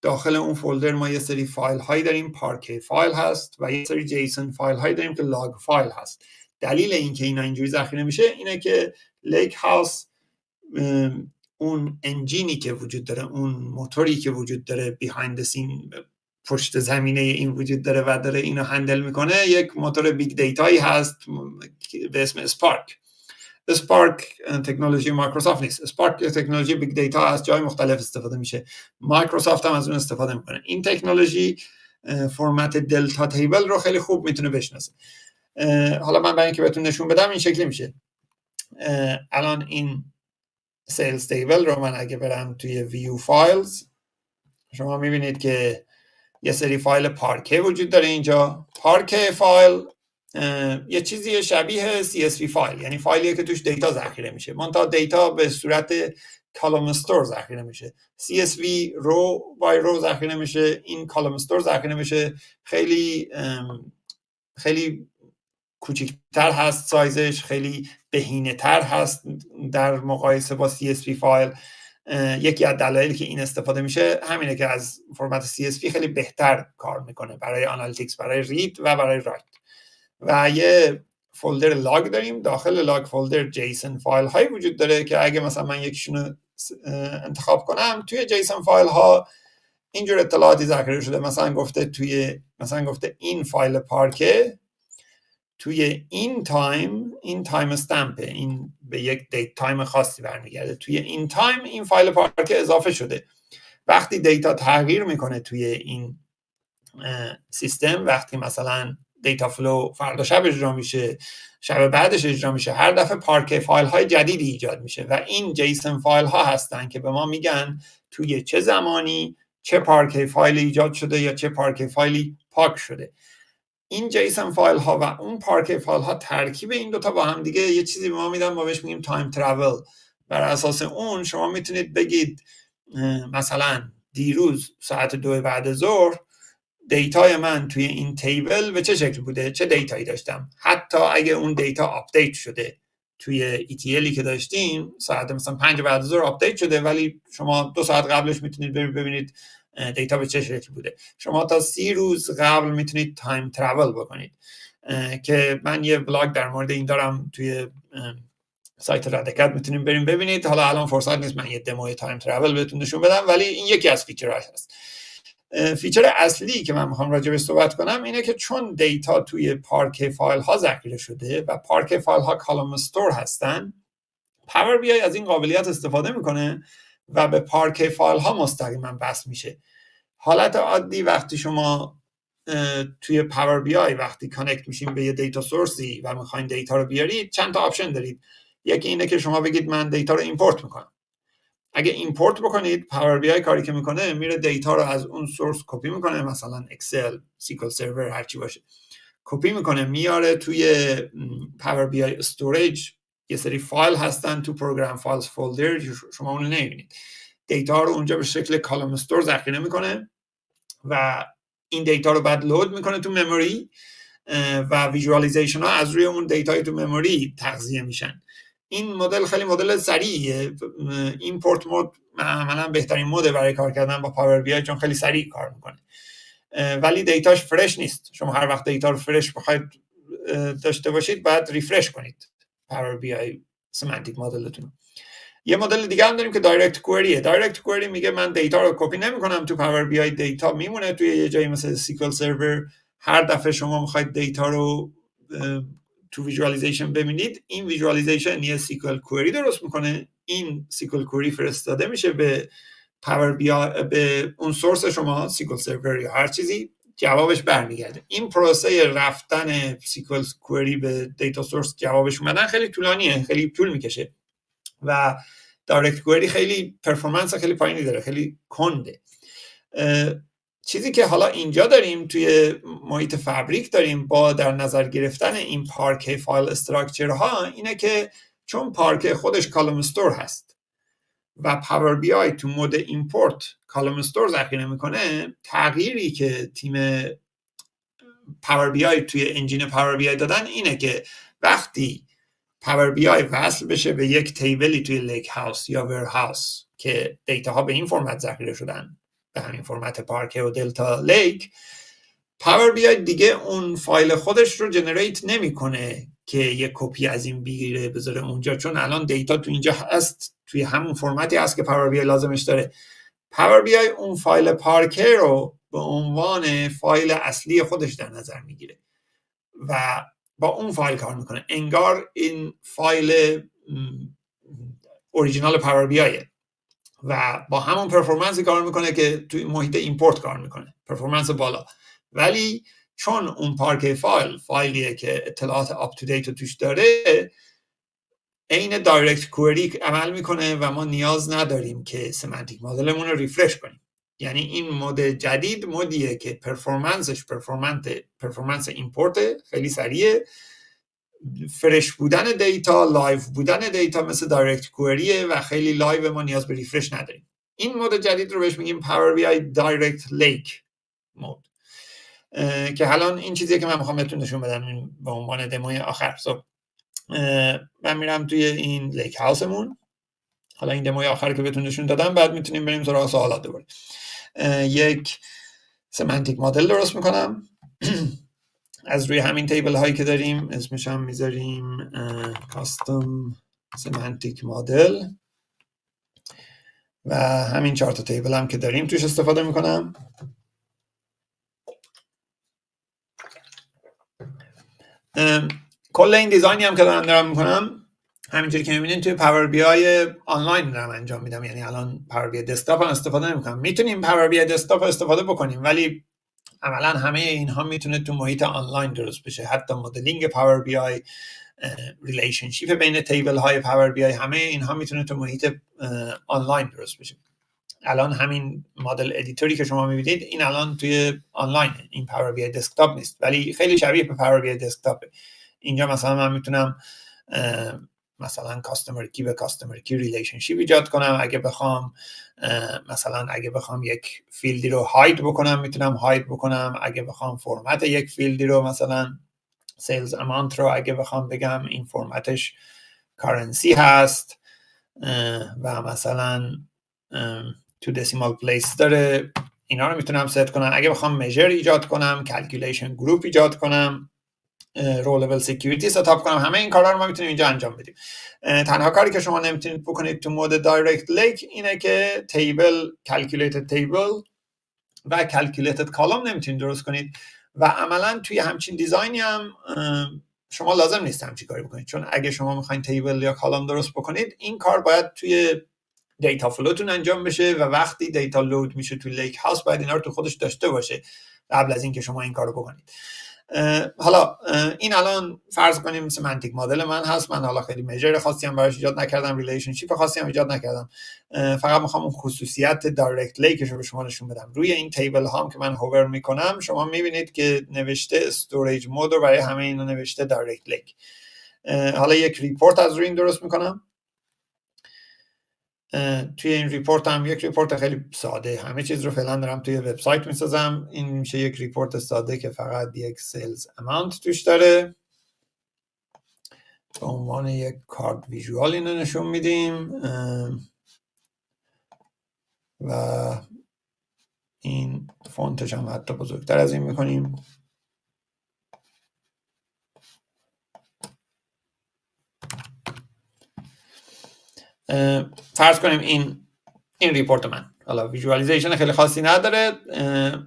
داخل اون فولدر ما یه سری فایل هایی داریم، پارکی فایل هست و یه سری جیسون فایل هایی داریم که لاگ فایل هست. دلیل اینکه اینا اینجوری ذخیره میشه اینه که لیک هاوس اون انجینی که وجود داره، اون موتوری که وجود داره بیهایند د سین، پشت زمینه این وجود داره و داره اینو هندل میکنه، یک موتور بیگ دیتایی هست به اسم اسپارک. اسپارک تکنولوژی مایکروسافت نیست. اسپارک تکنولوژی بیگ دیتا از جای مختلف استفاده میشه. مایکروسافت هم از اون استفاده میکنه. این تکنولوژی فرمت دلتا تیبل رو خیلی خوب میتونه بشناسه. حالا من برای اینکه بهتون نشون بدم این شکلی میشه. الان این سیلز تیبل رو من اگه برم توی ویو فایلز، شما میبینید که یه سری فایل پارکه وجود داره اینجا. پارکه فایل یه چیزی شبیه CSV فایل، یعنی فایلیه که توش دیتا ذخیره میشه، منتها دیتا به صورت کالم استور ذخیره میشه. CSV رو بای رو ذخیره میشه، این کالم استور ذخیره میشه. خیلی کوچیک‌تر هست سایزش، خیلی بهینه‌تر هست در مقایسه با CSV فایل. یکی از دلایلی که این استفاده میشه همینه که از فرمت CSV خیلی بهتر کار میکنه برای آنالیتیکس، برای رید و برای رایت. و یه فولدر لاگ داریم، داخل لاگ فولدر جیسون فایل هایی وجود داره که اگه مثلا من یکیشون رو انتخاب کنم، توی جیسون فایل ها اینجور اطلاعاتی ذخیره شده. مثلا گفته این فایل پارکه توی این تایم استمپه، این به یک دیت تایم خاصی برمیگرده، توی این تایم این فایل پارکه اضافه شده. وقتی دیتا تغییر میکنه توی این سیستم، وقتی مثلا دیتا فلو فردا شب اجرا میشه، شب بعدش اجرا میشه، هر دفعه پارکه فایل های جدیدی ایجاد میشه و این جیسون فایل ها هستن که به ما میگن توی چه زمانی چه پارکه فایل ایجاد شده یا چه پارکه فایلی پاک شده. این جیسون فایل ها و اون پارکه فایل ها ترکیب این دوتا با هم دیگه یه چیزی به ما میدن، ما بهش میگیم تایم ترافل. بر اساس اون شما میتونید بگید مثلا دیروز ساعت 2 بعد ظهر دیتای من توی این تیبل به چه شکل بوده، چه دیتایی داشتم. حتی اگه اون دیتا آپدیت شده توی ETLی که داشتیم ساعت مثلا 5 بعد ظهر آپدیت شده، ولی شما 2 ساعت قبلش میتونید ببینید دیتا به چه شکل بوده. شما تا 30 روز قبل میتونید تایم ترافل بکنید که من یه بلاگ در مورد این دارم توی سایت ردکت، میتونید بریم ببینید. حالا الان فرصت نیست من یه دموی تایم ترافل بهتون نشون بدم، ولی این یکی از فیچرهاش هست. فیچر اصلی که من میخوام راجع بهش صحبت کنم اینه که چون دیتا توی پارکه فایل ها ذخیره شده و پارکه فایل ها کالم استور هستن، پاور بی آی از این قابلیت استفاده میکنه و به پارکه فایل ها مستقیما وصل میشه. حالت عادی وقتی شما توی پاور بی آی وقتی کانکت میشین به یه دیتا سورسی و میخواین دیتا رو بیارید، چند تا آپشن دارید. یکی اینه که شما بگید من دیتا رو ایمپورت میکنم. اگه ایمپورت بکنید، پاور بی آی کاری که میکنه میره دیتا رو از اون سورس کپی میکنه، مثلا اکسل، سیکل سرور، هر چی باشه، کپی میکنه میاره توی پاور بی آی استوریج. یه سری فایل هستن تو پروگرام فایلز فولدر، شما اون رو نمیبینید. دیتا رو اونجا به شکل کالم استور ذخیره میکنه و این دیتا رو بعد لود میکنه تو مموری و ویژوالیزیشن ها از روی اون دیتای تو مموری تغذیه میشن. این مدل خیلی مدل سریعیه. ایمپورت مود عملاً بهترین موده برای کار کردن با پاور بی آی، چون خیلی سریع کار میکنه، ولی دیتاش فرش نیست. شما هر وقت دیتا رو فرش بخواید داشته باشید باید ریفرش کنید پاور بی آی سمانتیک مدلتون. یه مدل دیگه هم داریم که دایرکت کوئریه. دایرکت کوئری میگه من دیتا رو کپی نمی‌کنم تو پاور بی آی، دیتا میمونه توی یه جایی مثل سیکل سرور. هر دفعه شما می‌خواید دیتا رو تو ویژوالیزیشن ببینید، این ویژوالیزیشن یه سیکل کوئری درست میکنه. این سیکل کوئری فرستاده میشه به پاور بی آی، به اون سورس شما، سیکل سرور یا هر چیزی، جوابش برمیگرده. این پروسه رفتن سیکل کوئری به دیتا سورس جوابش اومدن خیلی طولانیه، خیلی طول میکشه و دایرکت کوئری خیلی پرفورمنس خیلی پایینی داره، خیلی کنده. چیزی که حالا اینجا داریم توی محیط فابریک داریم با در نظر گرفتن این پارکه فایل استراکچر ها اینه که چون پارکه خودش کالم استور هست و پاور بی آی تو مود ایمپورت کالم استور ذخیره میکنه، تغییری که تیم پاور بی آی توی انجین پاور بی آی دادن اینه که وقتی پاور بی آی وصل بشه به یک تیبلی توی لیک هاوس یا ور هاوس که دیتا ها به این فرمت ذخیره شدن، به همین فرمت پارکه و دلتا لیک، پاور بی آی دیگه اون فایل خودش رو جنریت نمیکنه که یک کپی از این بگیره بذاره اونجا، چون الان دیتا تو اینجا هست، توی همون فرمتی هست که پاور بی آی لازمش داره. پاور بی آی اون فایل پارکه رو به عنوان فایل اصلی خودش در نظر میگیره و با اون فایل کار میکنه، انگار این فایل اوریجینال پاور بی آیه و با همون پرفورمنسی کار میکنه که توی محیط ایمپورت کار میکنه، پرفورمنس بالا. ولی چون اون پارک فایلیه که اطلاعات آپ تو دیت توش داره، عین دایرکت کوئری عمل میکنه و ما نیاز نداریم که سمنتیک مدلمون رو ریفرش کنیم. یعنی این مود جدید مودیه که پرفورمنس ایمپورت خیلی سریعه، فرش بودن دیتا، لایو بودن دیتا مثل دایرکت کوئریه و خیلی لایو، ما نیاز به ریفرش نداریم. این مود جدید رو بهش میگیم پاور بی آی دایرکت لیک مود، که الان این چیزیه که من میخوام بهتون نشون بدم به عنوان دموی آخر. من میرم توی این لیک هاوسمون. حالا این دموی آخر که بهتون نشون دادم، بعد میتونیم بریم سراغ سوالات دوباره. یک سمنتیک مدل درست میکنم از روی همین تیبل هایی که داریم، اسمش هم میذاریم کاستم سمنتیک مدل و همین 4 تا تیبل هم که داریم توش استفاده میکنم. کل این دیزاینی هم که دارم میکنم همینجوری که میبینید توی پاور بی آی آنلاین دارم انجام میدم، یعنی الان پاور بی آی دسکتاپ هم استفاده نمیکنم. میتونیم پاور بی آی دسکتاپ استفاده بکنیم، ولی عملا همه اینها میتونه تو محیط آنلاین درست بشه. حتی مدلینگ پاور بی آی، ریلیشنشیپ بین تیبل های پاور بی آی، همه اینها میتونه تو محیط آنلاین درست بشه. الان همین مدل ادیتوری که شما میبینید این الان توی آنلاین، این پاور بی آی دسکتاپ نیست ولی خیلی شبیه به پاور بی آی دسکتاپه. اینجا مثلا من میتونم مثلا کاستمر کی به کاستمر کی ریلیشنشیپ ایجاد کنم. اگه بخوام مثلا یک فیلدی رو هاید بکنم میتونم هاید بکنم. اگه بخوام فرمت یک فیلدی رو، مثلا سیلز امانت رو اگه بخوام بگم این فرمتش کارنسی هست و مثلا تو دسیمال پلیس داره، اینا رو میتونم ست کنم. اگه بخوام میجر ایجاد کنم، کلکولیشن گروپ ایجاد کنم، رولبل سکیوریتی ستاپ کنم، همه این کارا رو ما میتونیم اینجا انجام بدیم. تنها کاری که شما نمیتونید بکنید تو مود دایرکت لیک اینه که تیبل، کلکولیتد تیبل و کلکولیتد کالم نمیتونید درست کنید و عملا توی همچین دیزاینی هم شما لازم نیست همچین کاری بکنید، چون اگه شما میخواین تیبل یا کالم درست بکنید این کار باید توی دیتا فلوتون انجام بشه و وقتی دیتا لود میشه توی لیک هاوس باید اینا رو تو خودش داشته باشه قبل از اینکه شما این کارو بکنید. حالا این الان فرض کنیم سمنتیک مدل من هست، من حالا خیلی میجر خاصی هم براش ایجاد نکردم، ریلیشنشیپ خاصی هم ایجاد نکردم، فقط میخوام اون خصوصیت دایرکت لیکش رو به شما نشون بدم. روی این تیبل هام که من هوور میکنم شما میبینید که نوشته استوریج مود رو برای همه اینا نوشته دایرکت لیک. حالا یک ریپورت از روی این درست میکنم. توی این ریپورت هم یک ریپورت خیلی ساده، همه چیز رو فعلا دارم توی وبسایت میسازم. این میشه یک ریپورت ساده که فقط یک سیلز امانت توش داره. به عنوان یک کارت ویژوال اینو نشون میدیم و این فونتش هم حتی بزرگتر از این میکنیم. فرض کنیم این ریپورت من، حالا ویژوالیزیشن خیلی خاصی نداره،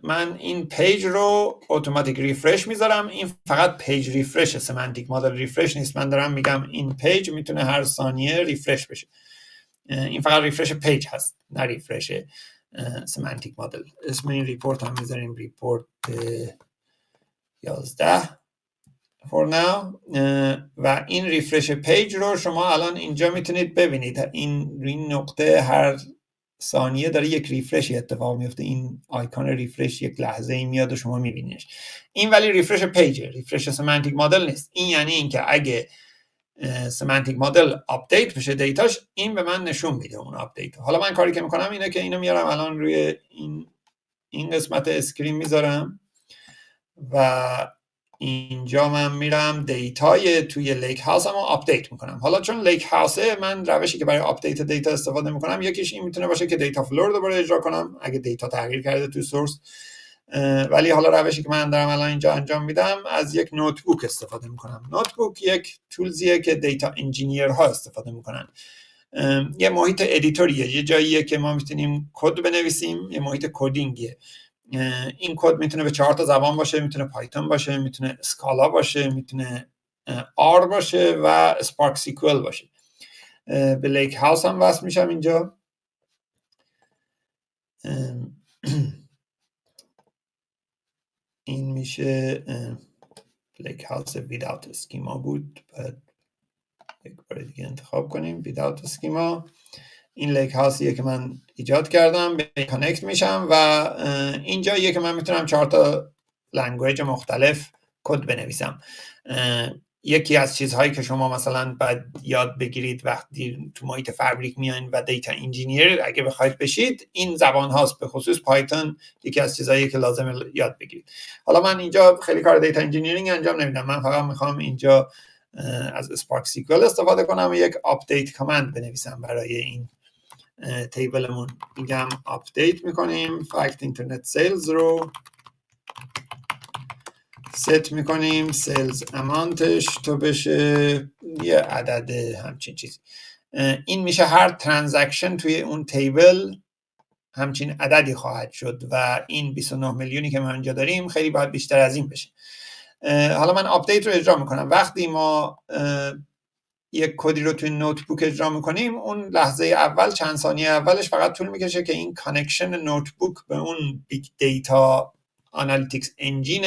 من این پیج رو اتوماتیک ریفرش میذارم. این فقط پیج ریفرش، سمنتیک مدل ریفرش نیست. من دارم میگم این پیج میتونه هر ثانیه ریفرش بشه. این فقط ریفرش پیج هست، نه ریفرش سمنتیک مدل. اسم این ریپورت هم میذاریم ریپورت 11 for now و این ریفرش پیج رو شما الان اینجا میتونید ببینید. این نقطه هر ثانیه داره یک ریفرشی اتفاق میفته. این آیکون ریفرش یک لحظه ای میاد و شما میبینیش. این ولی ریفرش پیجه، ریفرش سمنتیک مدل نیست. این یعنی اینکه اگه سمنتیک مدل آپدیت بشه دیتاش، این به من نشون میده اون آپدیت. حالا من کاری که میکنم اینه که اینو میارم الان روی این قسمت اسکرین میذارم و اینجا من میرم دیتای توی لیک هاوس رو آپدیت میکنم. حالا چون لیک هاوسه، من روشی که برای آپدیت دیتا استفاده میکنم یکیش این میتونه باشه که دیتا فلو رو دوباره اجرا کنم اگه دیتا تغییر کرده تو سورس، ولی حالا روشی که من دارم الان اینجا انجام میدم از یک نوتبوک استفاده میکنم. نوتبوک یک تولزیه که دیتا انجینیر ها استفاده میکنن. یه محیط ادیتوریه، یه جاییه که ما میتونیم کد بنویسیم، یه محیط کدینگیه. این کد میتونه به 4 تا زبان باشه، میتونه پایتون باشه، میتونه اسکالا باشه، میتونه آر باشه و اسپارک سیکوئل باشه. به لیک هاوس هم وصل میشم اینجا. این میشه لیک هاوس without اسکیما بود، باید یک بار دیگه انتخاب کنیم without اسکیما. این لیک هاوسیه که من ایجاد کردم، به کانکت میشم و اینجاییه که من میتونم 4 تا لنگویج مختلف کد بنویسم. یکی از چیزهایی که شما مثلا باید یاد بگیرید وقتی تو محیط فابریک میاین و دیتا انجینیر اگه بخواید بشید، این زبان هاست، به خصوص پایتون یکی از چیزهایی که لازم یاد بگیرید. حالا من اینجا خیلی کار دیتا انجینیرینگ انجام نمیدم، من فقط میخوام اینجا از اسپارک سیکوال استفاده کنم و یک آپدیت کامند بنویسم برای این تیبلمون. میگم آپدیت میکنیم فکت اینترنت سیلز رو، ست میکنیم سیلز امانتش تو بشه یه عدد همچین چیزی. این میشه هر ترانزکشن توی اون تیبل همچین عددی خواهد شد و این 29 میلیونی که ما اینجا داریم خیلی باید بیشتر از این بشه. حالا من آپدیت رو اجرا میکنم. وقتی ما یک کدی رو توی نوتبوک اجرا میکنیم، اون لحظه اول، چند ثانیه اولش فقط طول میکشه که این کانکشن نوتبوک به اون بیگ دیتا آنالیتیکس انجین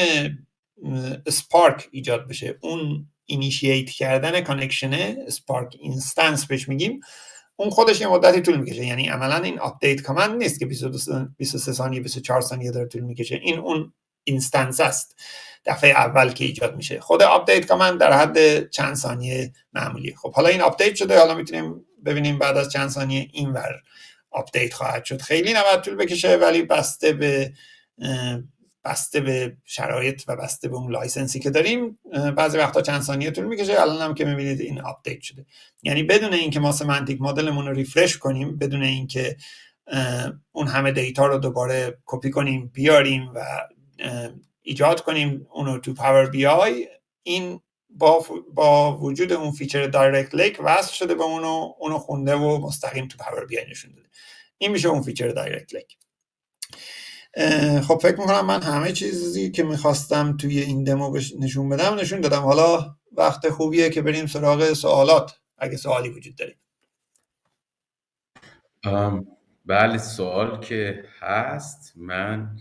اسپارک ایجاد بشه. اون اینیشییت کردن کانکشن اسپارک اینستنس بهش میگیم، اون خودش یه مدتی طول میکشه. یعنی عملا این آپدیت کامند نیست که 23 ثانیه 24 ثانیه داره طول میکشه، این اون اینستنس است دفعه اول که ایجاد میشه. خود آپدیت کامند در حد چند ثانیه معمولیه. خب حالا این آپدیت شده، حالا میتونیم ببینیم بعد از چند ثانیه اینور آپدیت خواهد شد. خیلی نباید طول بکشه، ولی بسته به شرایط و بسته به اون لایسنسی که داریم بعضی وقتا چند ثانیه طول میکشه. الان هم که میبینید این آپدیت شده، یعنی بدون اینکه ما سمنتیک مدلمون رو ریفرش کنیم، بدون اینکه اون همه دیتا رو دوباره کپی کنیم بیاریم و ایجاد کنیم اونو تو پاور بی آی، این با وجود اون فیچر دایرکت لیک وصل شده به اونو خونده و مستقیم تو پاور بی آی نشون داده. این میشه اون فیچر دایرکت لیک. خب فکر میکنم من همه چیزی که میخواستم توی این دمو نشون دادم. حالا وقت خوبیه که بریم سراغ سوالات، اگه سوالی وجود داره. بله سوال که هست، من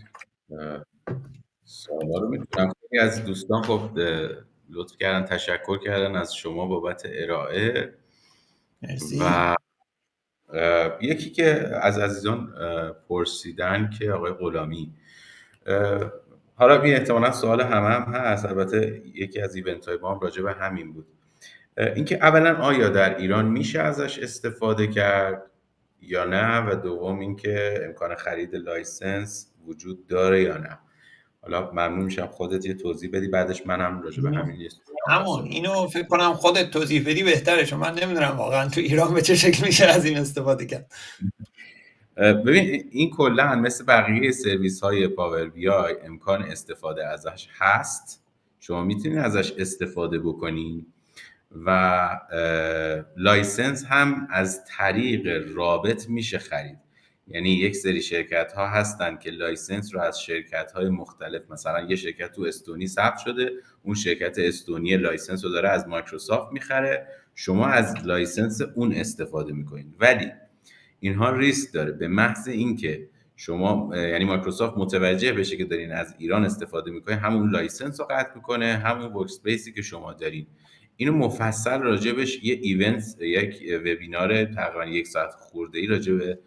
سوالا رو میتونم. خیلی از دوستان خب لطف کردن، تشکر کردن از شما بابت ارائه. مرسی. و یکی که از عزیزان پرسیدن که آقای غلامی، حالا این احتمالا سوال هم هست، البته یکی از ایونت های ما هم راجع به همین بود، اینکه اولا آیا در ایران میشه ازش استفاده کرد یا نه، و دوم اینکه امکان خرید لایسنس وجود داره یا نه. حالا ممنون میشم خودت یه توضیح بدی، بعدش منم راجع به همین اینو فکر کنم خودت توضیح بدی بهتره، چون من نمیدونم واقعا تو ایران به چه شکل میشه از این استفاده کرد. ببین این کلا مثل بقیه سرویس های پاور بی آی امکان استفاده ازش هست، شما میتونید ازش استفاده بکنید و لایسنس هم از طریق رابط میشه خرید. یعنی یک سری شرکت ها هستن که لایسنس رو از شرکت های مختلف، مثلا یه شرکت تو استونی ثبت شده، اون شرکت استونی لایسنس رو داره از مایکروسافت میخره، شما از لایسنس اون استفاده میکنید. ولی اینها ریسک داره، به محض اینکه شما یعنی مایکروسافت متوجه بشه که دارین از ایران استفاده میکنین، همون لایسنس رو قطع میکنه، همون ورک اسپیسی که شما دارین. اینو مفصل راجبش یه ایونت، یک وبینار تقریبا 1 ساعت خورده‌ای راجع به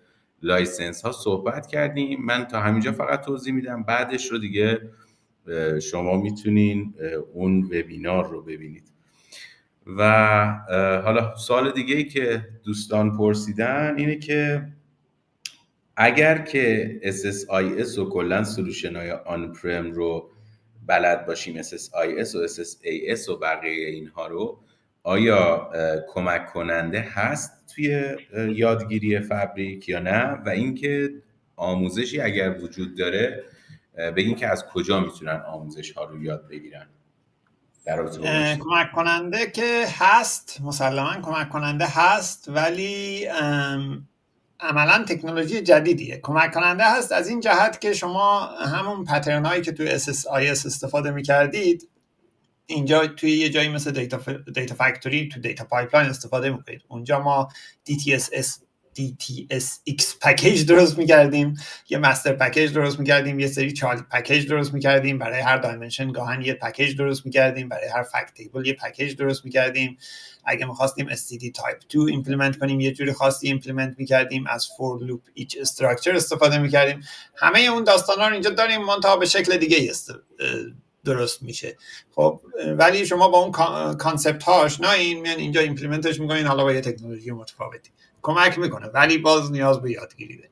لایسنس ها صحبت کردیم. من تا همینجا فقط توضیح میدم، بعدش رو دیگه شما میتونین اون وبینار رو ببینید. و حالا سوال دیگه ای که دوستان پرسیدن اینه که اگر که SSIS و کلا سولوشن های آن پرم رو بلد باشیم، SSIS و SSAS و بقیه اینها رو، آیا کمک کننده هست توی یادگیری فابریک یا نه؟ و اینکه آموزشی اگر وجود داره بگین که از کجا میتونن آموزش ها رو یاد بگیرن؟ کمک کننده که هست، مسلما کمک کننده هست، ولی عملا تکنولوژی جدیدیه. کمک کننده هست از این جهت که شما همون پترن هایی که توی SSIS استفاده میکردید اینجا توی یه جایی مثل دیتا فکتوری تو دیتا پایپلاین استفاده میکنید. اونجا ما DTSS DTSX پکیج درست می‌کردیم، یه مستر پکیج درست می‌کردیم، یه سری چایلد پکیج درست می‌کردیم، برای هر دایمنشن گاهن یه پکیج درست می‌کردیم، برای هر فکت تیبل یه پکیج درست می‌کردیم. اگه می‌خواستیم std type 2 ایمپلمنت کنیم یه جوری خاصی ایمپلمنت می‌کردیم، از for loop each structure استفاده می‌کردیم. همه اون داستانا رو اینجا داریم، منتها به شکل دیگه درست میشه. خب ولی شما با اون کانسپت ها آشنایین، میان اینجا ایمپلمنتش میکنین، حالا با یه تکنولوژی متفاوتی کمک میکنه، ولی باز نیاز به یادگیری داره.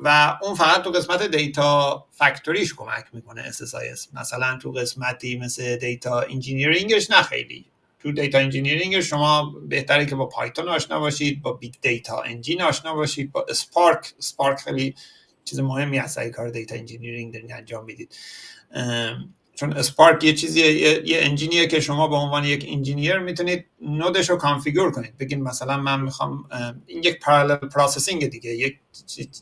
و اون فقط تو قسمت دیتا فکتوریش کمک میکنه SSIS. مثلا تو قسمتی مثل دیتا انجینیرینگش نه خیلی. تو دیتا انجینیرینگ شما بهتره که با پایتون آشنا باشید، با بیگ دیتا انجین آشنا باشید، با اسپارک خیلی چیز مهمی هست اگه کار دیتا انجینیرینگ دارین انجام میدید، چون اسپارک یه چیزیه، یه انجینیه که شما به عنوان یک انجینیر میتونید نودش رو کانفیگور کنید. بگین مثلا من میخوام، این یک پارالل پروسسینگ دیگه، یک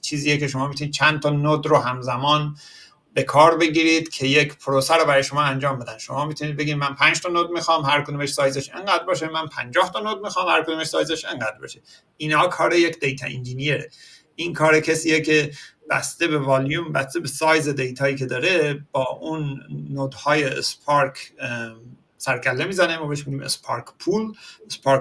چیزیه که شما میتونید چند تا نود رو همزمان به کار بگیرید که یک پروسه رو برای شما انجام بدن. شما میتونید بگین من 5 تا نود میخوام، هر کدومش سایزش انقدر باشه، من 50 تا نود میخوام، هر کدومش سایزش انقدر باشه. اینا کار یک دیتا انجینیره. این کار کسیه که بسته به والیوم، بسته به سایز دیتایی که داره، با اون نودهای اسپارک سرکله میزنه، ما بهش میگیم اسپارک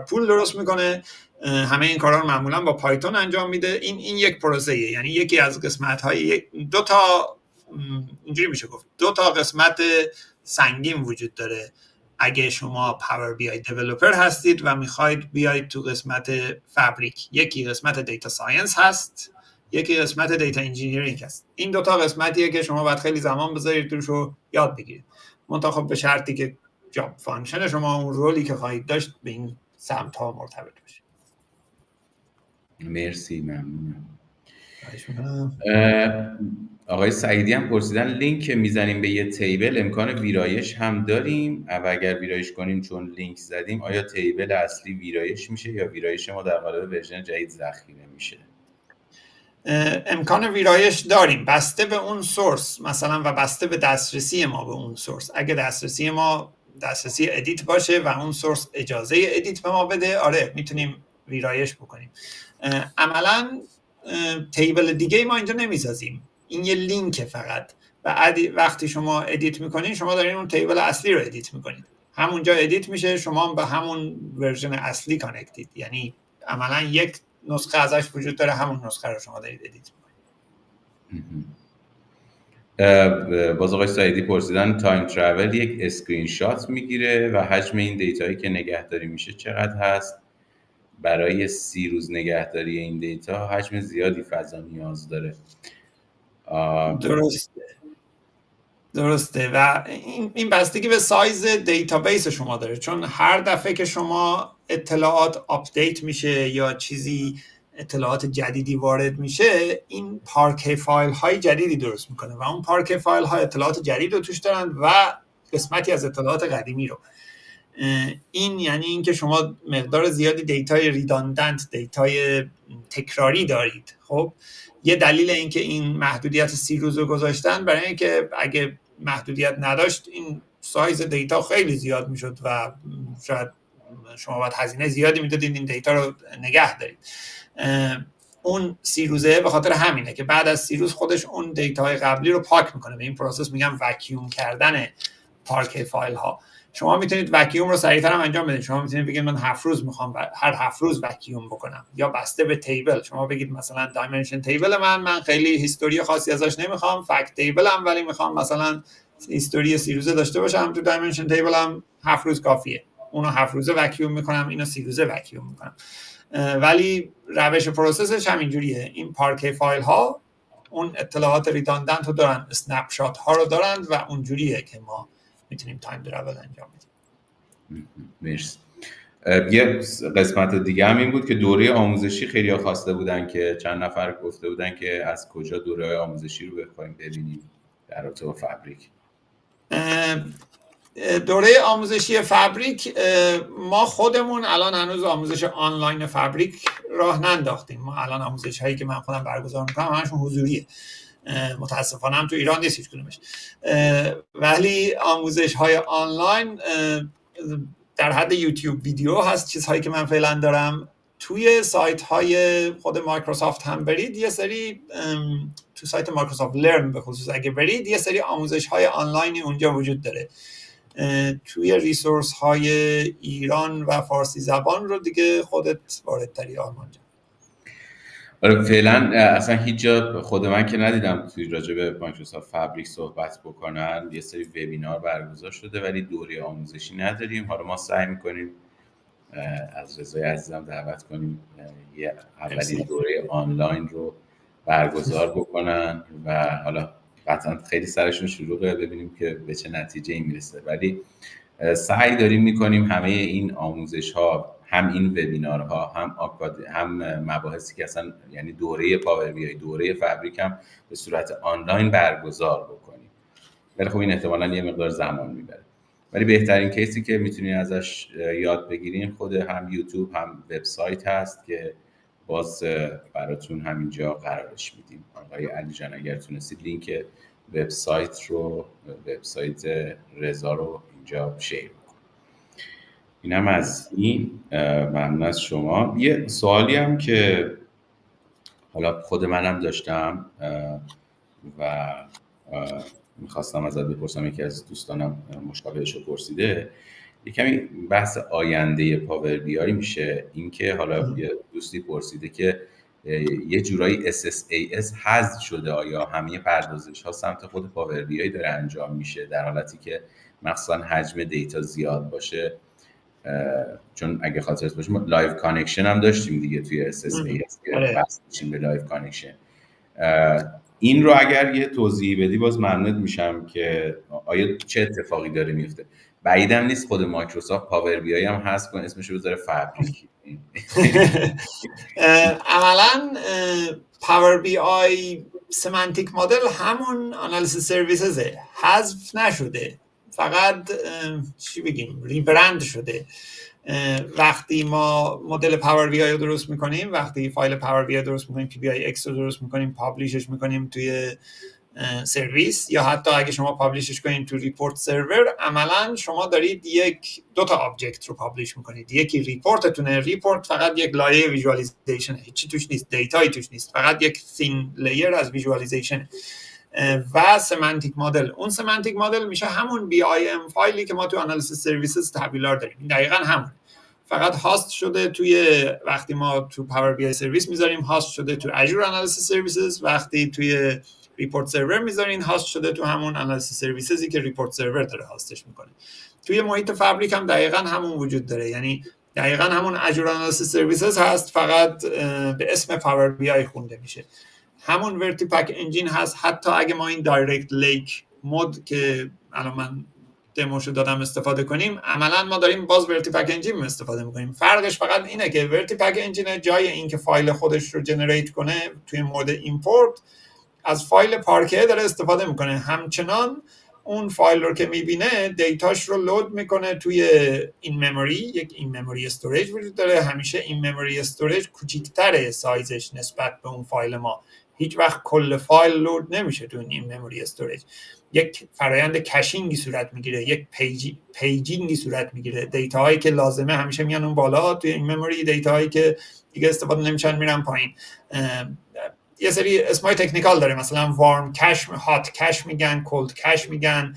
پول درست میکنه. همه این کارا رو معمولا با پایتون انجام میده. این یک پروسه، یعنی یکی از قسمت‌های دو تا، اینجوری میشه گفت دو تا قسمت سنگین وجود داره. اگه شما پاور بی آی دیولپر هستید و میخواید بیاید تو قسمت فابریک، یکی قسمت دیتا ساینس هست، یکی قسمت دیتا انجینیرینگ هست. این دو تا قسمتیه که شما باید خیلی زمان بذارید توش رو یاد بگیرید، منتها خب به شرطی که جاب فانکشن شما اون رولی که خواهید داشت به این سمت ها مرتبط بشه. مرسی، ممنونم. آقای سعیدی هم پرسیدن لینک میزنیم به یه تیبل امکان ویرایش هم داریم؟ و اگر ویرایش کنیم چون لینک زدیم آیا تیبل اصلی ویرایش میشه یا ویرایش ما در قالب ورژن جدید ذخیره میشه؟ امکان ویرایش داریم بسته به اون سورس مثلا و بسته به دسترسی ما به اون سورس. اگه دسترسی ما دسترسی ادیت باشه و اون سورس اجازه ادیت به ما بده، آره میتونیم ویرایش بکنیم. عملاً تیبل دیگه ما اینجا نمیسازیم، این یه لینکه فقط، و وقتی شما ادیت میکنین شما دارین اون تیبل اصلی رو ادیت میکنید، همونجا ادیت میشه، شما به همون ورژن اصلی کانکتید، یعنی عملاً یک نسخه ازش وجود داره، همون نسخه رو شما دارید ادیت میکنید. باز آقای سعیدی پرسیدن تایم ترافل یک اسکرین شات میگیره و حجم این دیتایی که نگهداری میشه چقدر هست؟ برای 30 روز نگهداری این دیتا حجم زیادی فضا نیاز داره. درسته و این بستگی به سایز دیتابیس شما داره، چون هر دفعه که شما اطلاعات آپدیت میشه یا چیزی اطلاعات جدیدی وارد میشه، این پارکه فایل های جدیدی درست میکنه و اون پارکه فایل ها اطلاعات جدید رو توش دارن و قسمتی از اطلاعات قدیمی رو. این یعنی اینکه شما مقدار زیادی دیتای ریداندنت، دیتای تکراری دارید. خب یه دلیل اینکه این محدودیت 30 روز رو گذاشتن برای اینکه اگه محدودیت نداشت این سایز دیتا خیلی زیاد میشد و شاید شما باید هزینه زیادی میدادید این دیتا رو نگه دارید. اون 30 روزه به خاطر همینه که بعد از 30 روز خودش اون دیتاهای قبلی رو پاک میکنه. به این پروسس میگم وکیوم کردن پارک فایل ها. شما میتونید وکیوم رو سریعتر هم انجام بدید. شما میتونید بگید من 7 روز میخوام هر 7 روز وکیوم بکنم، یا بسته به تیبل شما بگید مثلا دایمنشن تیبل من خیلی هیستوری خاصی ازش نمیخوام، فکت تیبل هم ولی میخوام مثلا هیستوری 30 روزه داشته باشم، تو دایمنشن تیبل هم 7 روز کافیه، اونو 7 روزه وکیوم میکنم، اینو 30 روزه وکیوم میکنم. ولی روش پروسسش همینجوریه. این پارکه فایل ها اون اطلاعات ریداندنت رو دارن، اسنپ شات ها رو دارن و اونجوریه که ما میتونیم تایم ترافل انجام بدیم. مرسی. یه قسمت دیگه هم این بود که دوره آموزشی خیلی ها خواسته بودن که چند نفر گفته بودن که از کجا دوره آموزشی رو بخوایم ببینیم در رابطه با فابریک. دوره آموزشی فابریک ما خودمون الان هنوز آموزش آنلاین فابریک راه ننداختیم. ما الان آموزش هایی که من خودم برگزار میکنم همشون حضوریه. متاسفانه هم تو ایران نیست هیچ کدومش، ولی آموزش های آنلاین در حد یوتیوب ویدیو هست، چیزهایی که من فعلا دارم. توی سایت های خود مایکروسافت هم برید، یه سری تو سایت مایکروسافت لرن به خصوص اگه برید، یه سری آموزش های آنلاینی اونجا وجود داره. توی ریسورس های ایران و فارسی زبان رو دیگه خودت واردتری آرمان جان. آره فعلا اصلا هیچ جا خود من که ندیدم توی راجع به مایکروسافت فابریک صحبت بکنن. یه سری وبینار برگزار شده ولی دوره آموزشی نداریم. حالا ما سعی میکنیم از رضای عزیزم دعوت کنیم یه اولین دوره آنلاین رو برگزار بکنن و حالا قطعا خیلی سرشون شلوغه، ببینیم که به چه نتیجه میرسه. ولی سعی داریم میکنیم همه این آموزش ها، هم این وبینارها، هم مباحثی که اصلا یعنی دوره پاور بی آی، دوره فابریک هم به صورت آنلاین برگزار بکنیم. ولی خب این احتمالاً یه مقدار زمان میبره. ولی بهترین کیسی که میتونین ازش یاد بگیرین خود هم یوتیوب هم وبسایت هست که باز براتون همینجا قرارش میدیم. آقای علی جان اگر تونستید لینک وبسایت رضا رو اینجا شیر بکن. اینم از این. ممنون از شما. یه سوالی هم که حالا خود منم داشتم و میخواستم ازت بپرسم، یکی از دوستانم مشابهش رو پرسیده، یه کمی بحث آینده پاور بی آی میشه. این که حالا یه دوستی پرسیده که یه جورایی SSAS حذف شده، آیا همه پردازش ها سمت خود پاور بی آی داره انجام میشه در حالتی که مخصوصا حجم دیتا زیاد باشه؟ چون اگه خاطرت باشه ما لایو کانکشن هم داشتیم دیگه توی SSAS که بحث میشیم به لایو کانکشن. این رو اگر یه توضیحی بدی باز ممنون میشم که آیا چه اتفاقی داره میفته. بعیدم نیست خود مایکروسافت پاور بی آی هم هست کنه اسمش رو بذاره فابریک. عملاً پاور بی آی سمانتیک مدل همون آنالیسیس سرویسزه، حذف نشده، فقط چی بگیم ریبرند شده. وقتی ما مدل پاور بی آی رو درست میکنیم، وقتی فایل پاور بی آی درست میکنیم، پی بی آی اکس رو درست میکنیم، پابلیشش میکنیم توی سرویس، یا حتی اگه شما پابلیشش کنید تو ریپورت سرور، عملا شما دارید دو تا آبجکت رو پابلیش میکنید. یکی ریپورتتونه، ریپورت فقط یک لایه ویژوالایزیشن، هیچی توش نیست، دیتایی توش نیست، فقط یک ثین لیر از ویژوالایزیشن. و سمانتیک مدل، اون سمانتیک مدل میشه همون بی آی ام فایلی که ما تو آنالیسیس سرویسز تحویلار داریم. دقیقاً همون، فقط هاست شده توی، وقتی ما تو پاور بی آی سرویس میذاریم هاست شده تو اژور آنالیسیس سرویسز، وقتی توی ریپورت سرور میذارین هاست شده تو همون آنالیسیس سرویسزی که ریپورت سرور داره هاستش میکنه. توی محیط فابریک هم دقیقاً همون وجود داره، یعنی دقیقاً همون اژور آنالیسیس سرویسز هست، فقط به اسم پاور بی آی خونده میشه. همون ورتی پک انجین هست، حتی اگه ما این دایرکت لیک مود که الان من دموشو دادم استفاده کنیم، عملا ما داریم باز ورتی پک انجین استفاده میکنیم. فرقش فقط اینه که ورتی پک انجین جای اینکه فایل خودش رو جنریت کنه توی مود ایمپورت از فایل پارکه داره استفاده میکنه، همچنان اون فایل رو که میبینه دیتاش رو لود میکنه توی این مموری. یک این مموری استوریج وجود داره، همیشه این مموری استوریج کوچیک‌تره سایزش نسبت به اون فایل ما، هیچ وقت کل فایل لود نمیشه تو این مموری استوریج. یک فرایند کشینگی صورت میگیره، یک پیجینگی صورت میگیره، دیتاهایی که لازمه همیشه میان اون بالا توی این مموری، دیتاهایی که دیگه استفاده نمیشن میرن پایین. یه سری اسمای تکنیکال داره، مثلا وارم کش، هات کش میگن، کولد کش میگن.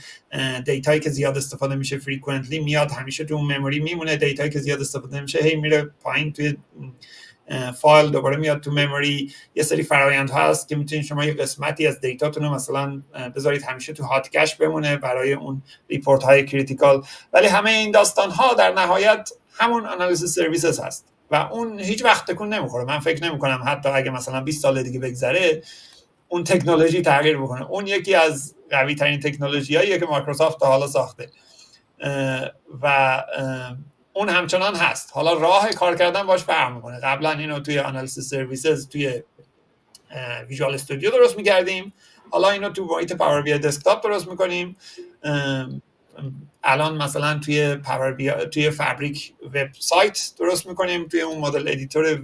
دیتایی که زیاد استفاده میشه فریکوئنتلی میاد همیشه تو اون مموری میمونه، دیتایی که زیاد استفاده نمیشه هی میره پایین توی فایل، دوباره میاد تو مموری. یه سری فرآیندها هست که میتونید شما یه قسمتی از دیتاتون رو مثلا بذارید همیشه تو هات کش بمونه برای اون ریپورت های کریتیکال. ولی همه این داستان ها در نهایت همون آنالیسیس سرویسز هست و اون هیچ وقت تکون نمیخوره. من فکر نمی‌کنم حتی اگه مثلا 20 سال دیگه بگذره اون تکنولوژی تغییر بکنه. اون یکی از قوی ترین تکنولوژیاییه که مایکروسافت تا حالا ساخته و اون همچنان هست. حالا راه کار کردن باش فرق میکنه. قبلا اینو توی آنالیسیس سرویسز توی ویژوال استودیو درست می‌کردیم، حالا اینو تو محیط پاور بی آی دسکتاپ درست می‌کنیم. الان مثلا توی فابریک وبسایت درست میکنیم، توی اون مدل ادیتور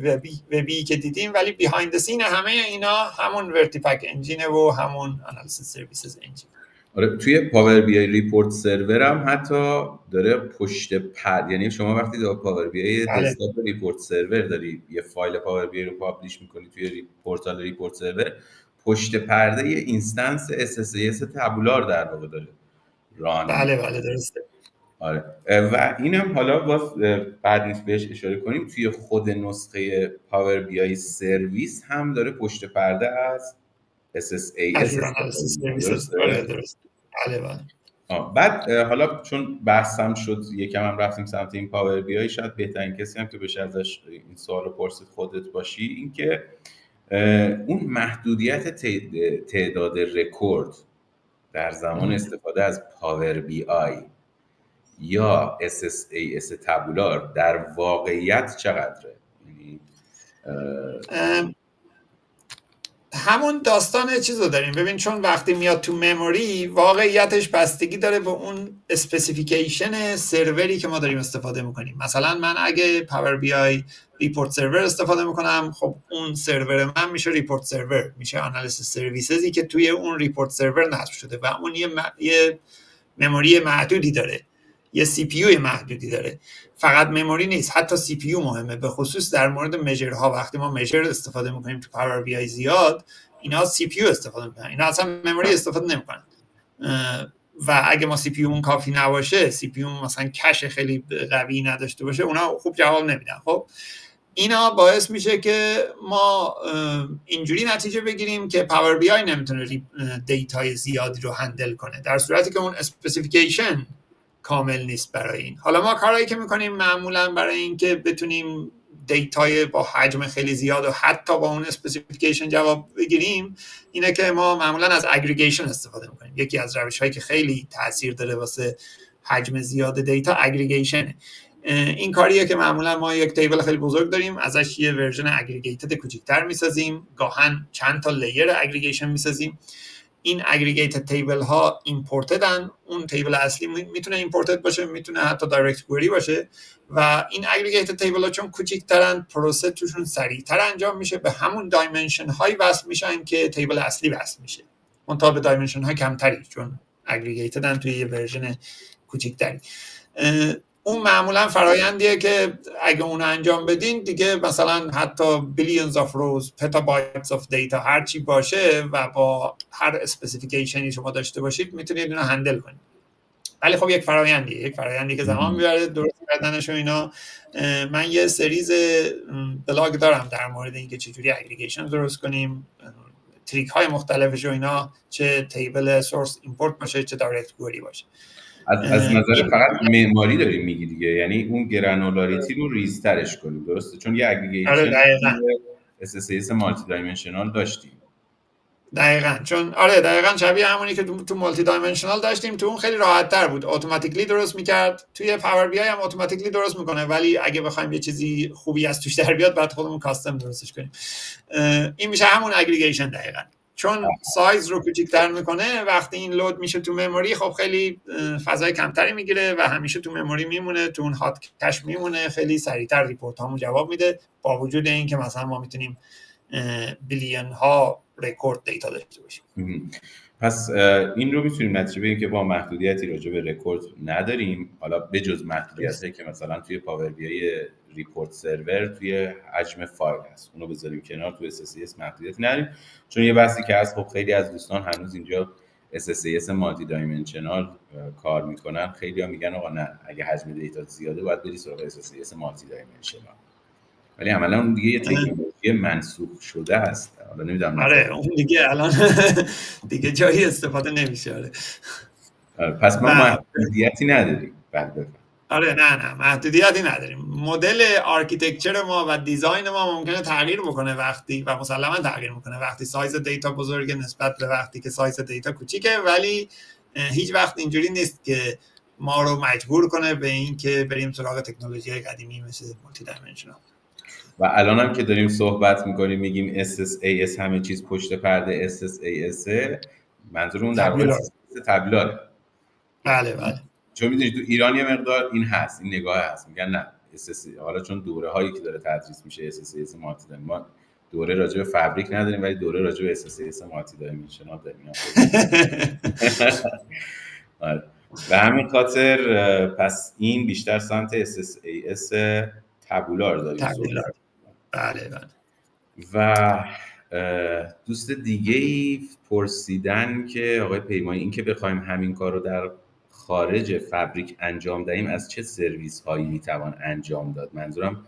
وبی که دیدیم، ولی بیهایند سین همه اینا همون ورتی پک انجینه و همون آنالیسیس سرویسز انجین. آره توی پاور بی آی ریپورت سرور هم حتی داره پشت پرده، یعنی شما وقتی در پاور بی آی بله دسکتاپ ریپورت سرور داری یه فایل پاور بی آی رو پابلش میکنی توی پورتال ریپورت سرور، پشت پرده یه اینستنس SSAS تابولار در واقع داره ران بله میکنه. بله درسته. آره و اینم حالا باز بعد نیست بهش اشاره کنیم، توی خود نسخه پاور بی آی سرویس هم داره پشت پرده از SSAS Azure استفاده Analysis میکنه. Services. درسته؟ آره درسته. بله بله. بعد حالا چون بحثم شد یکم هم رفتیم سمت این پاور بی آی، شاید بهترین کسی هم که بشه ازش این سوالو پرسید خودت باشی، این که اون محدودیت تعداد رکورد در زمان استفاده از پاور بی آی یا SSAS تابولار در واقعیت چقدره؟ یعنی همون داستان چیز رو داریم. ببین چون وقتی میاد تو مموری واقعیتش بستگی داره به اون اسپسیفیکیشن سروری که ما داریم استفاده میکنیم. مثلا من اگه پاور بی آی ریپورت سرور استفاده میکنم، خب اون سرور من میشه ریپورت سرور، میشه آنالیسیس سرویسزی که توی اون ریپورت سرور نصب شده و اون یه مموری محدودی داره، یه سی پی یو محدودی داره. فقط مموری نیست، حتی سی پی یو مهمه، به خصوص در مورد مژرها. وقتی ما مژر استفاده میکنیم تو پاور بی آی زیاد، اینا سی پی یو استفاده میکنن، اینا اصلا مموری استفاده نمیکنن. و اگه ما سی پی یو کافی نباشه، سی پی یو مثلا کش خیلی قوی نداشته باشه، اونا خوب جواب نمیدن. خب اینا باعث میشه که ما اینجوری نتیجه بگیریم که پاور بی آی نمیتونه دیتای زیادی رو هندل کنه، در صورتی که اون اسپسیفیکیشن کامل نیست برای این. حالا ما کارهایی که میکنیم معمولا برای اینکه بتونیم دیتای با حجم خیلی زیاد و حتی با اون اسپسیفیکیشن جواب بگیریم، اینه که ما معمولا از اگریگیشن استفاده میکنیم. یکی از روش‌هایی که خیلی تاثیر داره واسه حجم زیاد دیتا اگریگیشنه. این کاریه که معمولا ما یک تیبل خیلی بزرگ داریم، ازش یه ورژن اگریگیتد کوچیک‌تر میسازیم، گاهن چند تا لیر اگریگیشن میسازیم. این اگریگیتد تیبل ها ایمپورتدن، اون تیبل اصلی میتونه ایمپورتد باشه، میتونه حتی دایرکت کوئری باشه. و این اگریگیتد تیبل ها چون کوچیک‌ترن، پروسه توشون سریعتر انجام میشه، به همون دایمنشن هایی وصل میشن که تیبل اصلی وصل میشه، منتها به دایمنشن های کمتری، چون اگریگیتدن توی یه ورژن کوچیک‌تری. اون معمولا فرایندیه که اگه اون انجام بدین دیگه، مثلا حتی بیلیونز آف روز، پتابایتس آف دیتا، هر چی باشه و با هر اسپسیفیکیشنی شما داشته باشید میتونید اینو هندل کنید. ولی خب یک فرایندی که زمان میبره درست کردنش و اینا. من یه سریز بلاگ دارم در مورد اینکه چجوری اگریگیشن درست کنیم، تریک های مختلفش و اینا، چه تیبل سورس ایمپورت باشه چه دایرکت کوئری باشه. از نظر فقط معماری داریم میگی دیگه، یعنی اون گرانولاریتی رو ریزترش کنیم، درسته؟ چون یه اگریگیشن SSAS مالتی دایمنشنال داشتیم. دقیقاً چون دقیقاً شبیه همونی که تو مالتی دایمنشنال داشتیم، تو اون خیلی راحت تر بود، اتوماتیکلی درست میکرد. توی پاور بی آی هم اتوماتیکلی درست میکنه، ولی اگه بخوایم یه چیزی خوبی از توش در بیاد بعد خودمون کاستم درستش کنیم. این میشه همون اگریگیشن دقیقاً، چون سایز رو کوچیک‌تر میکنه. وقتی این لود میشه تو مموری، خب خیلی فضای کمتری میگیره و همیشه تو مموری میمونه، تو اون هات کش میمونه، خیلی سریعتر ریپورت هامون جواب میده، با وجود اینکه مثلا ما میتونیم بیلیون ها رکورد دیتا داشته باشیم. پس این رو میتونیم نتیجه بگیریم که با محدودیتی راجع به رکورد نداریم، حالا بجز محدودیتی که مثلا توی پاور بی آی ریپورت سرور توی حجم فایل هست، اونو بذاریم کنار. توی SSAS محدودیتی نداریم، چون یه بحثی که هست، خب خیلی از دوستان هنوز اینجا SSAS مالتی دایمنشنال کار میکنن. خیلی ها میگن آقا نه، اگه حجم دیتا زیاده باید بری سراغ SSAS مالتی دایمنشنال، ولی عملا اون دیگه یه تکنولوژی منسوخ شده است. حالا نمیدونم اون دیگه الان دیگه جایی استفاده نمیشه. پس ما محدودیتی نداریم. نه محدودیتی نداریم. مدل آرکیتکچر ما و دیزاین ما ممکنه تغییر بکنه وقتی، و مسلما تغییر میکنه وقتی سایز دیتا بزرگه نسبت به وقتی که سایز دیتا کوچیکه، ولی هیچ وقت اینجوری نیست که ما رو مجبور کنه به این که بریم سراغ تکنولوژی قدیمی مثل مالتی دایمنشنال. و الان هم که داریم صحبت میکنیم میگیم SSAS همه چیز پشت پرده SSAS، منظور اون در واقع تابلاره. بله. چون میدونید تو ایران یه مقدار این هست، این نگاه هست، میگن نه حالا چون دوره هایی که داره تدریس میشه SSAS مالتی، ما دوره راجع به فابریک نداریم ولی دوره راجع به SSAS مالتی دایمنشنال داریم. به همین خاطر پس این بیشتر سمت SSAS تابولار داریم صحبت. بله. و دوست دیگه‌ای پرسیدن که آقای پیمانی این که بخوایم همین کار رو در خارج فابریک انجام دهیم از چه سرویس هایی میتوان انجام داد؟ منظورم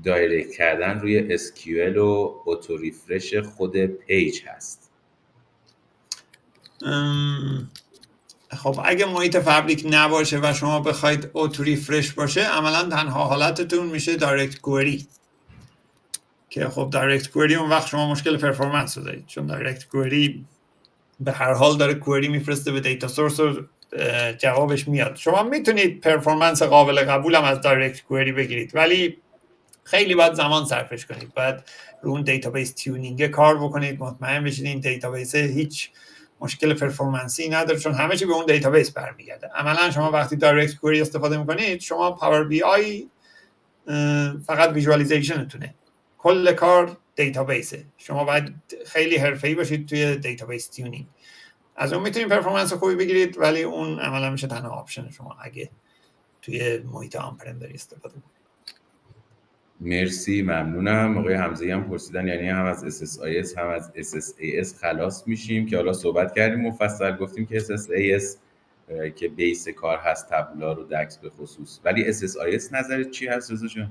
دایرکت کردن روی SQL و اتو ریفرش خود پیج هست. خب اگه محیط فابریک نباشه و شما بخواید اتو ریفرش باشه، عملا تنها حالتتون میشه دایرکت کوئری که خب دایرکت کوئری اون وقت شما مشکل پرفورمنس رو دارید، چون دایرکت کوئری به هر حال داره کوئری میفرسته به دیتا سورس و جوابش میاد. شما میتونید پرفورمنس قابل قبول هم از دایرکت کوئری بگیرید ولی خیلی باید زمان صرفش کنید، باید رو اون دیتابیس تیونینگ کار بکنید، مطمئن بشید این دیتابیس هیچ مشکل پرفورمنسی نداره چون همه چی به اون دیتابیس برمیگرده. عملا شما وقتی دایرکت کوئری استفاده میکنید، شما پاور بی آی فقط ویژوالیزیشنتونه، کل کار دیتابیسه. شما باید خیلی حرفه‌ای باشید توی دیتابیس تیونینگ. از اون میتونید پرفورمنس خوبی بگیرید ولی اون عملا میشه تنها آپشن شما اگه توی محیط آن پرم داری استفاده کنید. مرسی، ممنونم. آقای حمزه‌ای هم پرسیدن یعنی هم از SSIS هم از SSAS خلاص میشیم که حالا صحبت کردیم مفصل، گفتیم که SSAS که بیس کار هست تابولار و دکس به خصوص، ولی SSIS نظرت چی هست رضا جان؟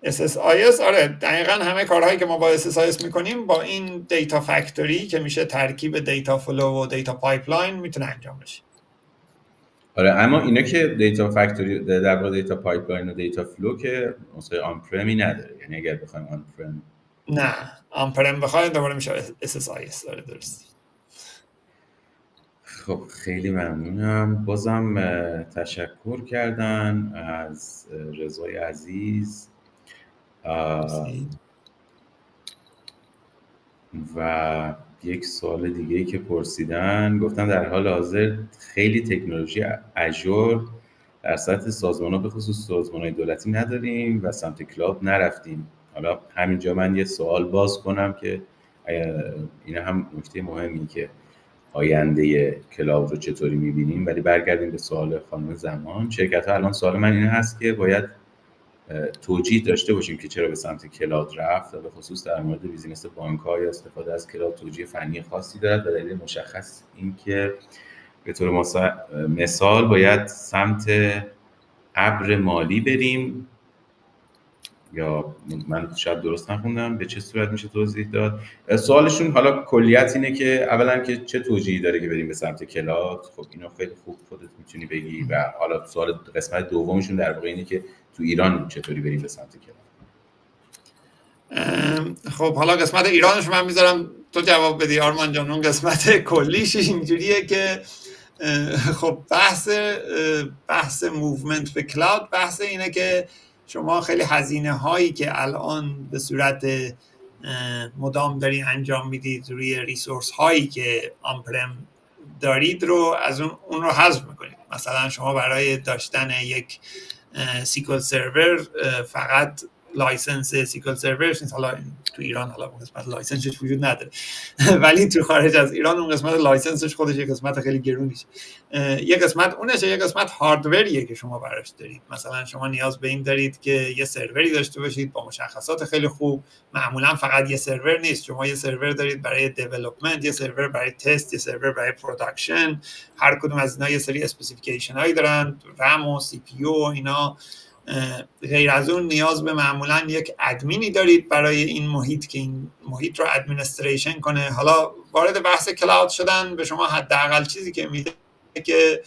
SSIS آره دقیقاً همه کارهایی که ما با SSIS میکنیم با این دیتا فکتوری که میشه ترکیب دیتا فلو و دیتا پایپلاین میتونه انجام بشه. آره اما اینا که دیتا فکتوری در واقع دیتا پایپلاین و دیتا فلو که نسخه آن پرمی نداره، یعنی اگر بخوایم آن پرم نه آن پرم بخواید دوباره میشه SSIS. داره درستی. خب خیلی ممنونم. بازم تشکر کردن از رضای عزیز و یک سوال دیگه‌ای که پرسیدن، گفتن در حال حاضر خیلی تکنولوژی اژور در سطح سازمان‌ها به خصوص سازمان‌های دولتی نداریم و سمت کلاود نرفتیم. حالا همینجا من یه سوال باز کنم که این هم نکته مهمی که آینده کلاود رو چطوری می‌بینیم، ولی برگردیم به سوال خانم زمان. شرکت‌ها الان سوال من این هست که باید توجیه داشته باشیم که چرا به سمت کلاود رفت و به خصوص در مورد بیزینس بانک‌ها یا استفاده از کلاود توجیه فنی خاصی دارد و دلیل مشخص این که به طور مثال باید سمت ابر مالی بریم، یا من شاید درست نخوندم، به چه صورت میشه توضیح داد؟ سوالشون حالا کلیت اینه که اولا که چه توجیهی داره که بریم به سمت کلاود. خب اینو خیلی خوب خودت میتونی بگی و حالا سوال قسمت دومشون در واقع اینه که تو ایران چطوری بریم به سمت کلاود. خب حالا قسمت ایرانش من میذارم تو جواب بدی آرمان جان. اون قسمت کلیش اینجوریه که خب بحث موومنت به کلاود بحث اینه که شما خیلی هزینه هایی که الان به صورت مدام داری انجام میدید روی ریسورس هایی که آن پرم دارید رو از اون رو حذف میکنید. مثلا شما برای داشتن یک سیکل سرور فقط لایسنس سیکل سرورش نیست. حالا تو ایران حالا اون قسمت لایسنسش وجود نداره ولی تو خارج از ایران اون قسمت لایسنسش خودش یک قسمت خیلی گرونیشه. یک قسمت اونشه، یک قسمت هاردوریه که شما براش دارید. مثلا شما نیاز به این دارید که یه سروری داشته باشید با مشخصات خیلی خوب. معمولا فقط یه سرور نیست، شما یه سرور دارید برای دیولپمنت، یه سرور برای تست، یه سرور برای پروداکشن. هر کدوم از اینا یه سری اسپسیفیکیشن هایی دارن، رم و سی پی یو و اینا. غیر از اون نیاز به معمولا یک ادمینی دارید برای این محیط که این محیط رو ادمینستریشن کنه. حالا وارد بحث کلاود شدن به شما حداقل چیزی که میده که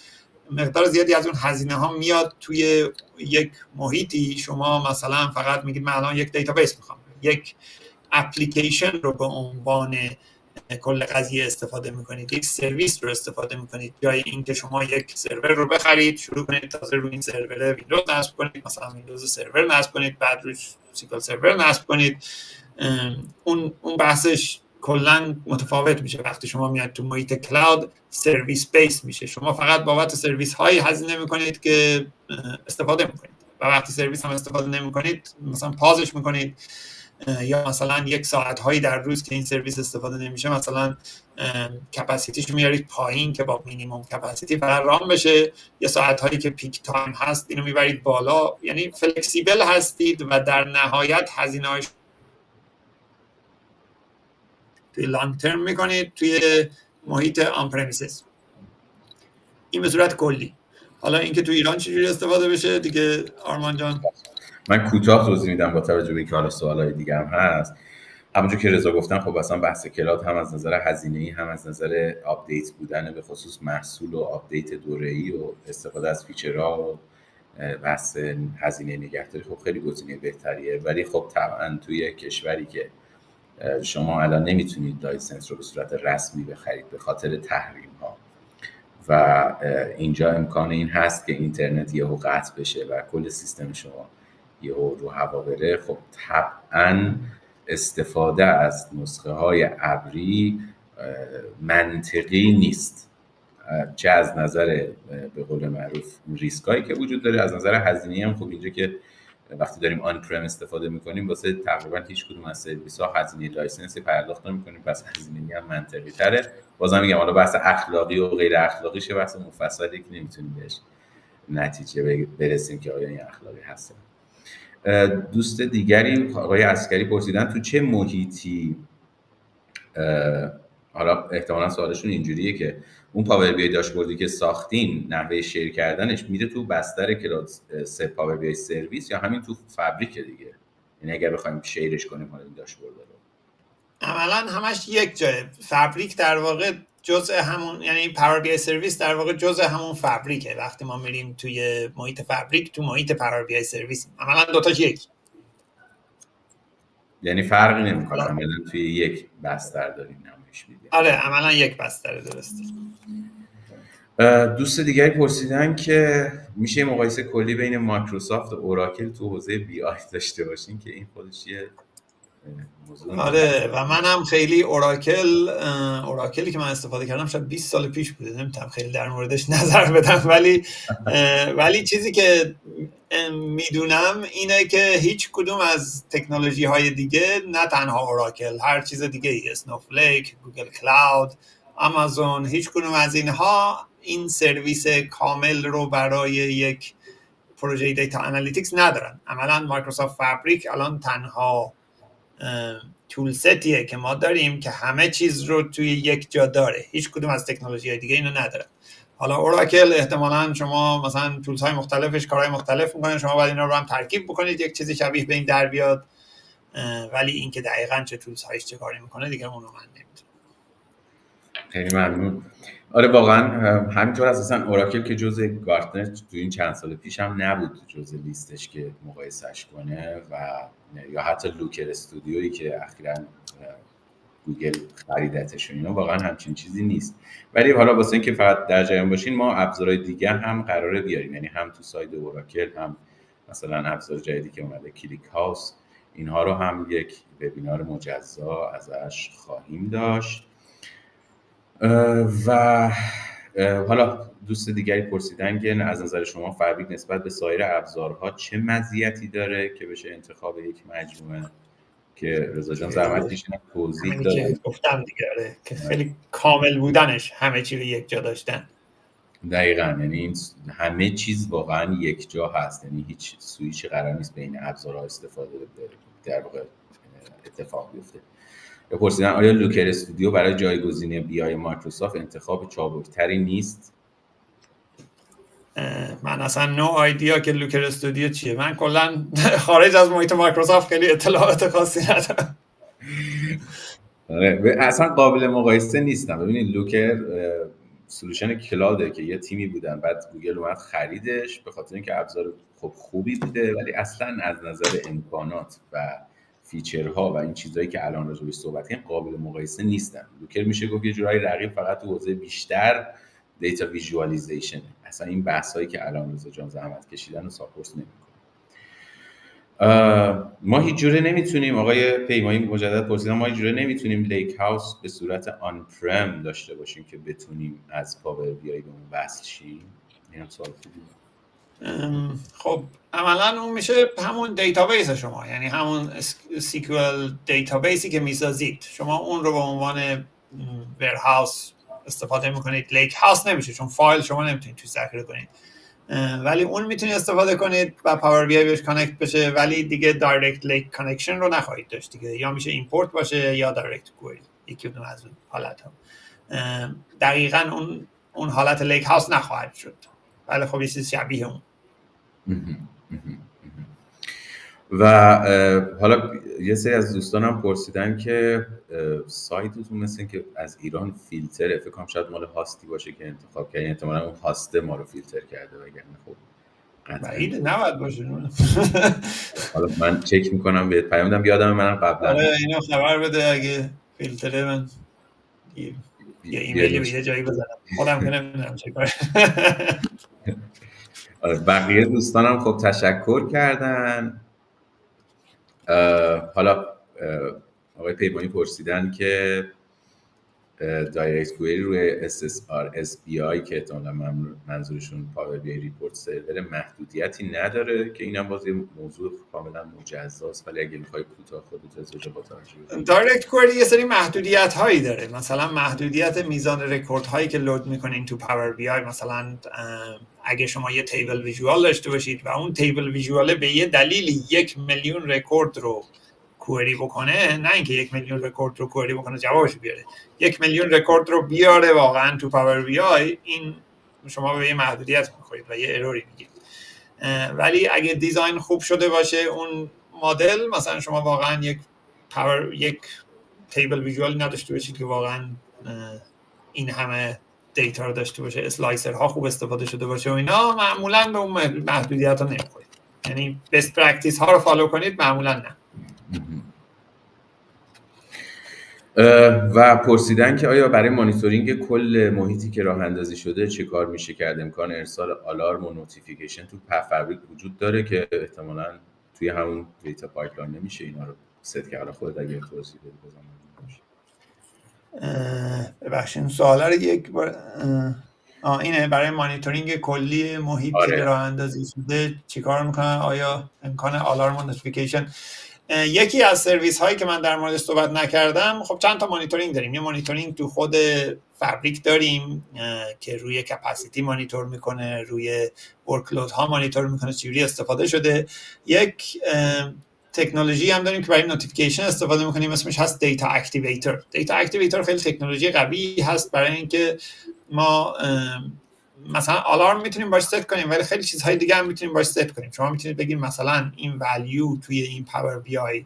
مقدار زیادی از اون هزینه ها میاد توی یک محیطی. شما مثلا فقط میگید من الان یک دیتابیس میخوام، یک اپلیکیشن رو به عنوان کل قضیه استفاده میکنید، یک سرویس رو استفاده میکنید، جای اینکه شما یک سرور رو بخرید، شروع کنید تازه روی این سرور ویندوز نصب کنید، مثلا ویندوز سرور نصب کنید، بعد روش سیکل سرور نصب کنید. اون بحثش کلا متفاوت میشه. وقتی شما میاد تو محیط کلاود، سرویس بیس میشه. شما فقط بابت سرویس هایی هزینه میکنید که استفاده میکنید و وقتی سرویس هم استفاده نمیکنید مثلا پازش میکنید یا مثلا یک ساعت هایی در روز که این سرویس استفاده نمیشه مثلا کپاسیتیش میارید پایین که با مینیمم کپاسیتی فقط ران بشه، یا ساعت هایی که پیک تایم هست اینو میبرید بالا. یعنی فلکسیبل هستید و در نهایت هزینه هاش توی لانگ ترم میکنید توی محیط آن پرمیسز. این به صورت کلی. حالا اینکه تو ایران چجوری استفاده بشه دیگه آرمان جان. من کوتاه توضیح میدم با توجه به اینکه حالا سوالای دیگه هم هست. همونجور که رضا گفتن خب اصلا بحث کلاد هم از نظر هزینه‌ای هم از نظر آپدیت بودن به خصوص محصول و آپدیت دوره‌ای و استفاده از فیچرها و بحث هزینه نگهداری خب خیلی گزینه بهتریه. ولی خب طبعا توی کشوری که شما الان نمیتونید لایسنس رو به صورت رسمی بخرید به خاطر تحریم ها و اینجا امکان این هست که اینترنت یهو قطع بشه و کل سیستم شما یهو رو هوا بره، خب طبعا استفاده از نسخه های ابری منطقی نیست، چه از نظر به قول معروف ریسکایی که وجود داره، از نظر هزینه‌ای هم. خب اینجا که وقتی داریم آن پرم استفاده میکنیم واسه تقریبا هیچ کدوم از سرویس ها هزینه لایسنسی پرداخت نمی‌کنیم، پس هزینه‌ای هم منطقی تره. بازم میگم حالا بحث اخلاقی و غیر اخلاقیشه، بحث مفصلی که نمیتونیم بهش نتیجه برسیم که آیا این اخلاقی هست. دوست دیگری آقای عسکری پرسیدن تو چه محیطی، حالا احتمالاً سوالشون اینجوریه که اون پاور بی آی داشبوردی که ساختین نحوه شیر کردنش میره تو بستر کلاد پاور بی آی سرویس یا همین تو فابریک دیگه؟ یعنی اگر بخوایم شیرش کنیم حالا این داشبورد رو عملاً همش یک جای فابریک در واقع جزء همون، یعنی پاور بی آی سرویس در واقع جزء همون فابریکه. وقتی ما میریم توی محیط فابریک تو محیط پاور بی آی سرویس عملاً دو تاش یک، یعنی فرقی نمیکنه، عملاً توی یک بستر داریم نمایش میدیم. آره عملاً یک بستر، درسته. دوست دیگری پرسیدن که میشه مقایسه کلی بین مایکروسافت و اوراکل تو حوزه بی آی داشته باشین که این خودش یه موضوع. آره و منم خیلی اوراکلی که من استفاده کردم شاید 20 سال پیش بوده، نمیتونم خیلی در موردش نظر بدم، ولی چیزی که میدونم اینه که هیچ کدوم از تکنولوژی های دیگه، نه تنها اوراکل، هر چیز دیگه ای، اسنوفلیک، گوگل کلاود، آمازون، هیچ کدوم از اینها این سرویس کامل رو برای یک پروژه دیتا انالیتیکس ندارن. عملا مایکروسافت فابریک الان تنها تول ستیه که ما داریم که همه چیز رو توی یک جا داره. هیچ کدوم از تکنولوژی های دیگه اینو نداره. حالا اوراکل احتمالاً شما مثلا تولز های مختلفش کارهای مختلف میکنه، شما باید اینا رو هم ترکیب بکنید یک چیزی شبیه به این در بیاد، ولی اینکه دقیقاً چه تولز هایش چه کاری میکنه دیگه اونو من نمیدونم. خیلی ممنون. آره واقعا همینطور اساسا اوراکل که جزء گارتنر تو این چند سال پیش هم نبود جزء لیستش که مقایسش کنه، و یا حتی لوکر استودیویی که اخیراً گوگل خریدتش و اینا، واقعا همچین چیزی نیست. ولی حالا واسه اینکه فقط در جریان باشین، ما ابزارهای دیگه هم قراره بیاریم، یعنی هم تو سایت اوراکل، هم مثلا ابزار جدیدی که اومده کلیک هاوس، اینها رو هم یک وبینار مجزا ازش خواهیم داشت. و حالا دوست دیگری پرسیدن که از نظر شما فابریک نسبت به سایر ابزارها چه مزیتی داره که بشه انتخاب یک مجموعه، که رضا جان زحمت کشیدن توضیح دادن. گفتم دیگه که خیلی کامل بودنش، همه چی رو یک جا داشتن. دقیقاً، یعنی این همه چیز واقعا یک جا هست، یعنی هیچ سویچی قرار نیست بین ابزارها استفاده در واقع اتفاق بیفته. یا پرسیدن آیا لوکر استودیو برای جایگزینی بی آی مایکروسافت انتخاب چابکتری نیست؟ من اصلا نو آیدیا که لوکر استودیو چیه. من کلا خارج از محیط مایکروسافت خیلی اطلاعات خاصی ندارم. اصلا قابل مقایسه نیستم. ببینید لوکر سولوشن کلاده که یه تیمی بودن، بعد گوگل اومد خریدش به خاطر اینکه ابزار خب خوبی بوده، ولی اصلا از نظر امکانات و فیچرها و این چیزایی که الان راجع بهش صحبت کردیم قابل مقایسه نیستن. لوکر میشه گفت یه جورایی رقیب فقط تو حوزه بیشتر دیتا ویژوالایزیشن. اصلا این بحثایی که الان رضا جان زحمت کشیدن رو ساپورت نمیکنه. ما هیچ جوره نمیتونیم، آقای پیمایی مجدد پرسیدن، ما هیچ جوره نمیتونیم لیک هاوس به صورت آن پرم داشته باشیم که بتونیم از پاور بی آی به اون وصل شیم؟ اینم سوال خوبیه. خب عملا اون میشه همون دیتابیس شما، یعنی همون سیکوال دیتابیسی که میسازید شما اون رو به عنوان ورهاوس استفاده میکنید. لیک هاوس نمیشه چون فایل شما نمیتونید توش ذخیره کنید، ولی اون میتونید استفاده کنید و پاور بی آی بهش کانکت بشه، ولی دیگه دایرکت لیک کانکشن رو نخواهید داشت دیگه، یا میشه ایمپورت باشه یا دایرکت کوئری، یکی دونه از اون حالت ها. دقیقاً اون حالت لیک هاوس نخواهد شد، ولی خب یه چیز شبیه اون. و حالا یه سری از دوستانم پرسیدن که سایتتون مثل که از ایران فیلتره، فکر کنم شاید مال هاستی باشه که انتخاب کردین، احتمالاً اون هاسته ما رو فیلتر کرده، وگرنه خب بعید نباید باشه. حالا من چک میکنم بهت پیام میدم، یادم منم قبلا آره اینو خبر بده اگه فیلتره، من یه ایمیلی به یه جایی بزنم، خودم که نمیدونم چه کار. بقیه دوستانم خب تشکر کردن. حالا آقای پیمانی پرسیدن که دایرکت کوئری روی SSR SBI که احتمالاً منظورشون پاور بی آی ریپورت سرور محدودیتی نداره، که اینم باز یه موضوع کاملا مجزاست، ولی اگه میخوای کوتاه خودت از با توجه دایرکت کوئری یه سری محدودیت هایی داره، مثلا محدودیت میزان رکورد هایی که لود میکنین تو پاور بی آی. مثلا اگه شما یه تیبل ویژوال داشته باشید و اون تیبل ویژوال به یه دلیلی 1 میلیون رکورد رو کوئری بکنه، نه اینکه 1 میلیون رکورد رو کوئری بکنه جوابش بیاره، 1 میلیون رکورد رو بیاره واقعا تو پاور بی آی، این شما به یه محدودیت میخورید و یه اروری میگید. ولی اگه دیزاین خوب شده باشه اون مدل، مثلا شما واقعا یک تیبل ویژوال نداشته باشید که واقعا این همه دیتا رو داشته باشه، اسلایسر ها خوب استفاده شده باشه و اینا، معمولا به اون محدودیت ها نمیخورید. یعنی بست پرکتیس ها رو فالو کنید، معمولا نه. و پرسیدن که آیا برای مانیتورینگ کل محیطی که راه اندازی شده چه کار میشه کرد؟ امکان ارسال آلارم و نوتیفیکیشن تو فبریک وجود داره که احتمالاً توی همون دیتا پایپلاین نمیشه اینا رو ست کرد. خودت اگه توضیح بدی ببخشید سوالا رو یک بار اینه برای مانیتورینگ کلی محیطی آره. که راه اندازی شده چیکار میکنن؟ آیا امکان آلارم و نوتیفیکیشن؟ یکی از سرویس هایی که من در موردش صحبت نکردم، خب چند تا مانیتورینگ داریم. یه مانیتورینگ تو خود فبریک داریم که روی کپاسیتی مانیتور میکنه، روی ورکلود ها مانیتور میکنه چجوری استفاده شده. یک تکنولوژی هم داریم که برای نوتیفیکیشن استفاده میکنیم، اسمش هست دیتا اکتیویتور. دیتا اکتیویتور خیلی تکنولوژی قوی هست برای اینکه ما مثلا آلارم میتونیم باش ست کنیم، ولی خیلی چیزهای دیگه هم میتونیم باش ست کنیم. شما میتونید بگید مثلا این ولیو توی این پاور بی آی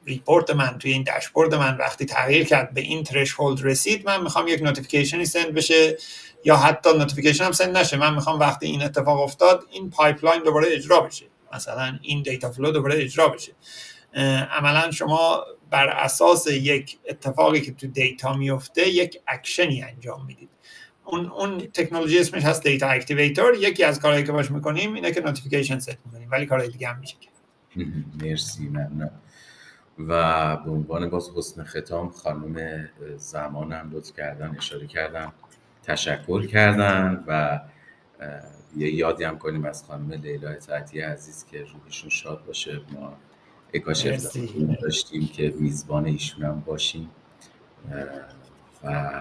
ریپورت من، توی این داشبورد من وقتی تغییر کرد به این ترشهولد رسید، من میخوام یک نوتیفیکیشنی سند بشه، یا حتی نوتیفیکیشن هم سند نشه، من میخوام وقتی این اتفاق افتاد این پایپلاین دوباره اجرا بشه، مثلا این دیتا فلو دوباره اجرا بشه. عملا شما بر اساس یک اتفاقی که تو دیتا میفته یک اکشنی انجام میدید. اون تکنولوژی اسمش هست دیتا اکتیویتور. یکی از کارهایی که باش میکنیم اینه که نوتیفیکیشن ست میکنیم، ولی کارهای دیگه هم میشه کرد. مرسی، ممنون. و به عنوان باز حسن ختام خانم زمان هم لطف کردن، اشاره کردن، تشکر کردن و یه یادی هم کنیم از خانم لیلا اطاعتی عزیز که روحشون شاد باشه. ما اکاش افتخار داشتیم که میزبان ایشون هم باشیم و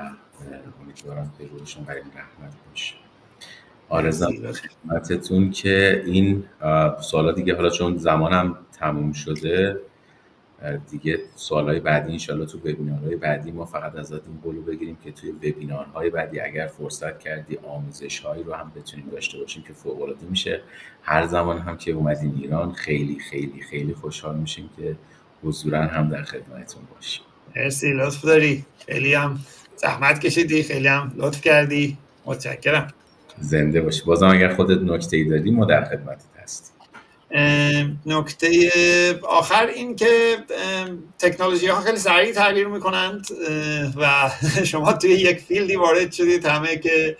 امیدوارم که روحشون برای رحمت باشه. آرزوام خدمتتون که این سوالا دیگه، حالا چون زمانم تموم شده دیگه، سوالای بعدی انشالله تو وبینارهای بعدی ما فقط ازت این قولو بگیریم که توی وبینارهای بعدی اگر فرصت کردی آموزش‌هایی رو هم بتونیم داشته باشیم که فوق‌العاده میشه. هر زمان هم که اومدین ایران خیلی خیلی خیلی خوشحال میشیم که حضوراً هم در خدمتتون باشیم. مرسی، لطف داری، خیلی هم زحمت کشیدی، خیلی هم لطف کردی، متشکرم. زنده باشی. بازم اگر خودت نکته‌ای داری ما در خدمتت هستیم. نکته آخر این که تکنولوژی ها خیلی سریع تغییر میکنند و شما توی یک فیلدی وارد شدید همه که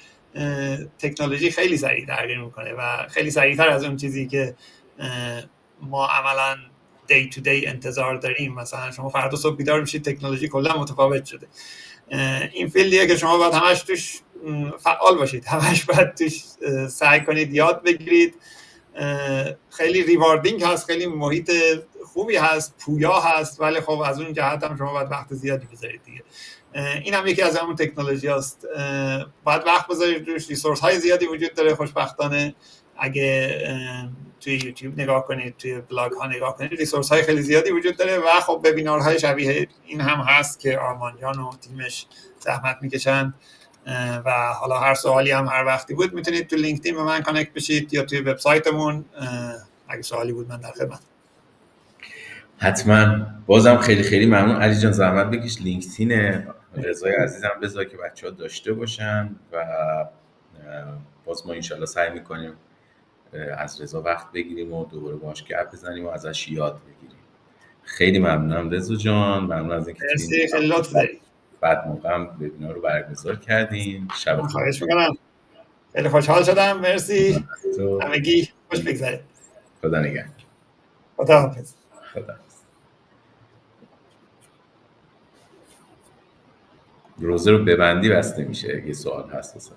تکنولوژی خیلی سریع تغییر میکنه و خیلی سریعتر از اون چیزی که ما عملاً دی تو دی انتظار داریم. مثلا شما فردا صبح بیدار میشید تکنولوژی کلا متفاوت شده. این فیلدیه که شما باید همش توش فعال باشید، همش باید توش سعی کنید یاد بگیرید. خیلی ریواردینگ هست، خیلی محیط خوبی هست، پویا هست، ولی خب از اون جهت هم شما باید وقت زیادی بذارید دیگه. این هم یکی از همون تکنولوژی هست، باید وقت بذارید روش. ریسورس های زیادی وجود داره خوشبختانه. اگه توی یوتیوب نگاه کنید، توی بلاگ ها نگاه کنید، ریسورس های خیلی زیادی وجود داره و خب وبینارهای شبیه این هم هست که آرمان جان و تیمش زحمت میکشن. و حالا هر سوالی هم هر وقتی بود میتونید تو لینکدین به من کانکت بشید یا توی وبسایتمون. اگه سوالی بود من در خدمت. حتما. بازم خیلی خیلی ممنون علی جان، زحمت بکش لینکدین رضای عزیزم بذار که بچه‌ها داشته باشن و باز ما انشالله سعی میکنیم از رضا وقت بگیریم و دوباره باهاش گپ بزنیم و ازش یاد بگیریم. خیلی ممنونم رضا جان، ممنون از اینکه مرسی، خیلی لطف دارید. بعد موقع هم وبینار رو برگزار کردین. شب خوب. خواهش میکنم، خیلی خوشحال شدم. مرسی، همگی خوش بگذارید. خدا نگهدار. خدا حافظ. خدا. روزه رو ببندی بسته میشه اگه سوال هست.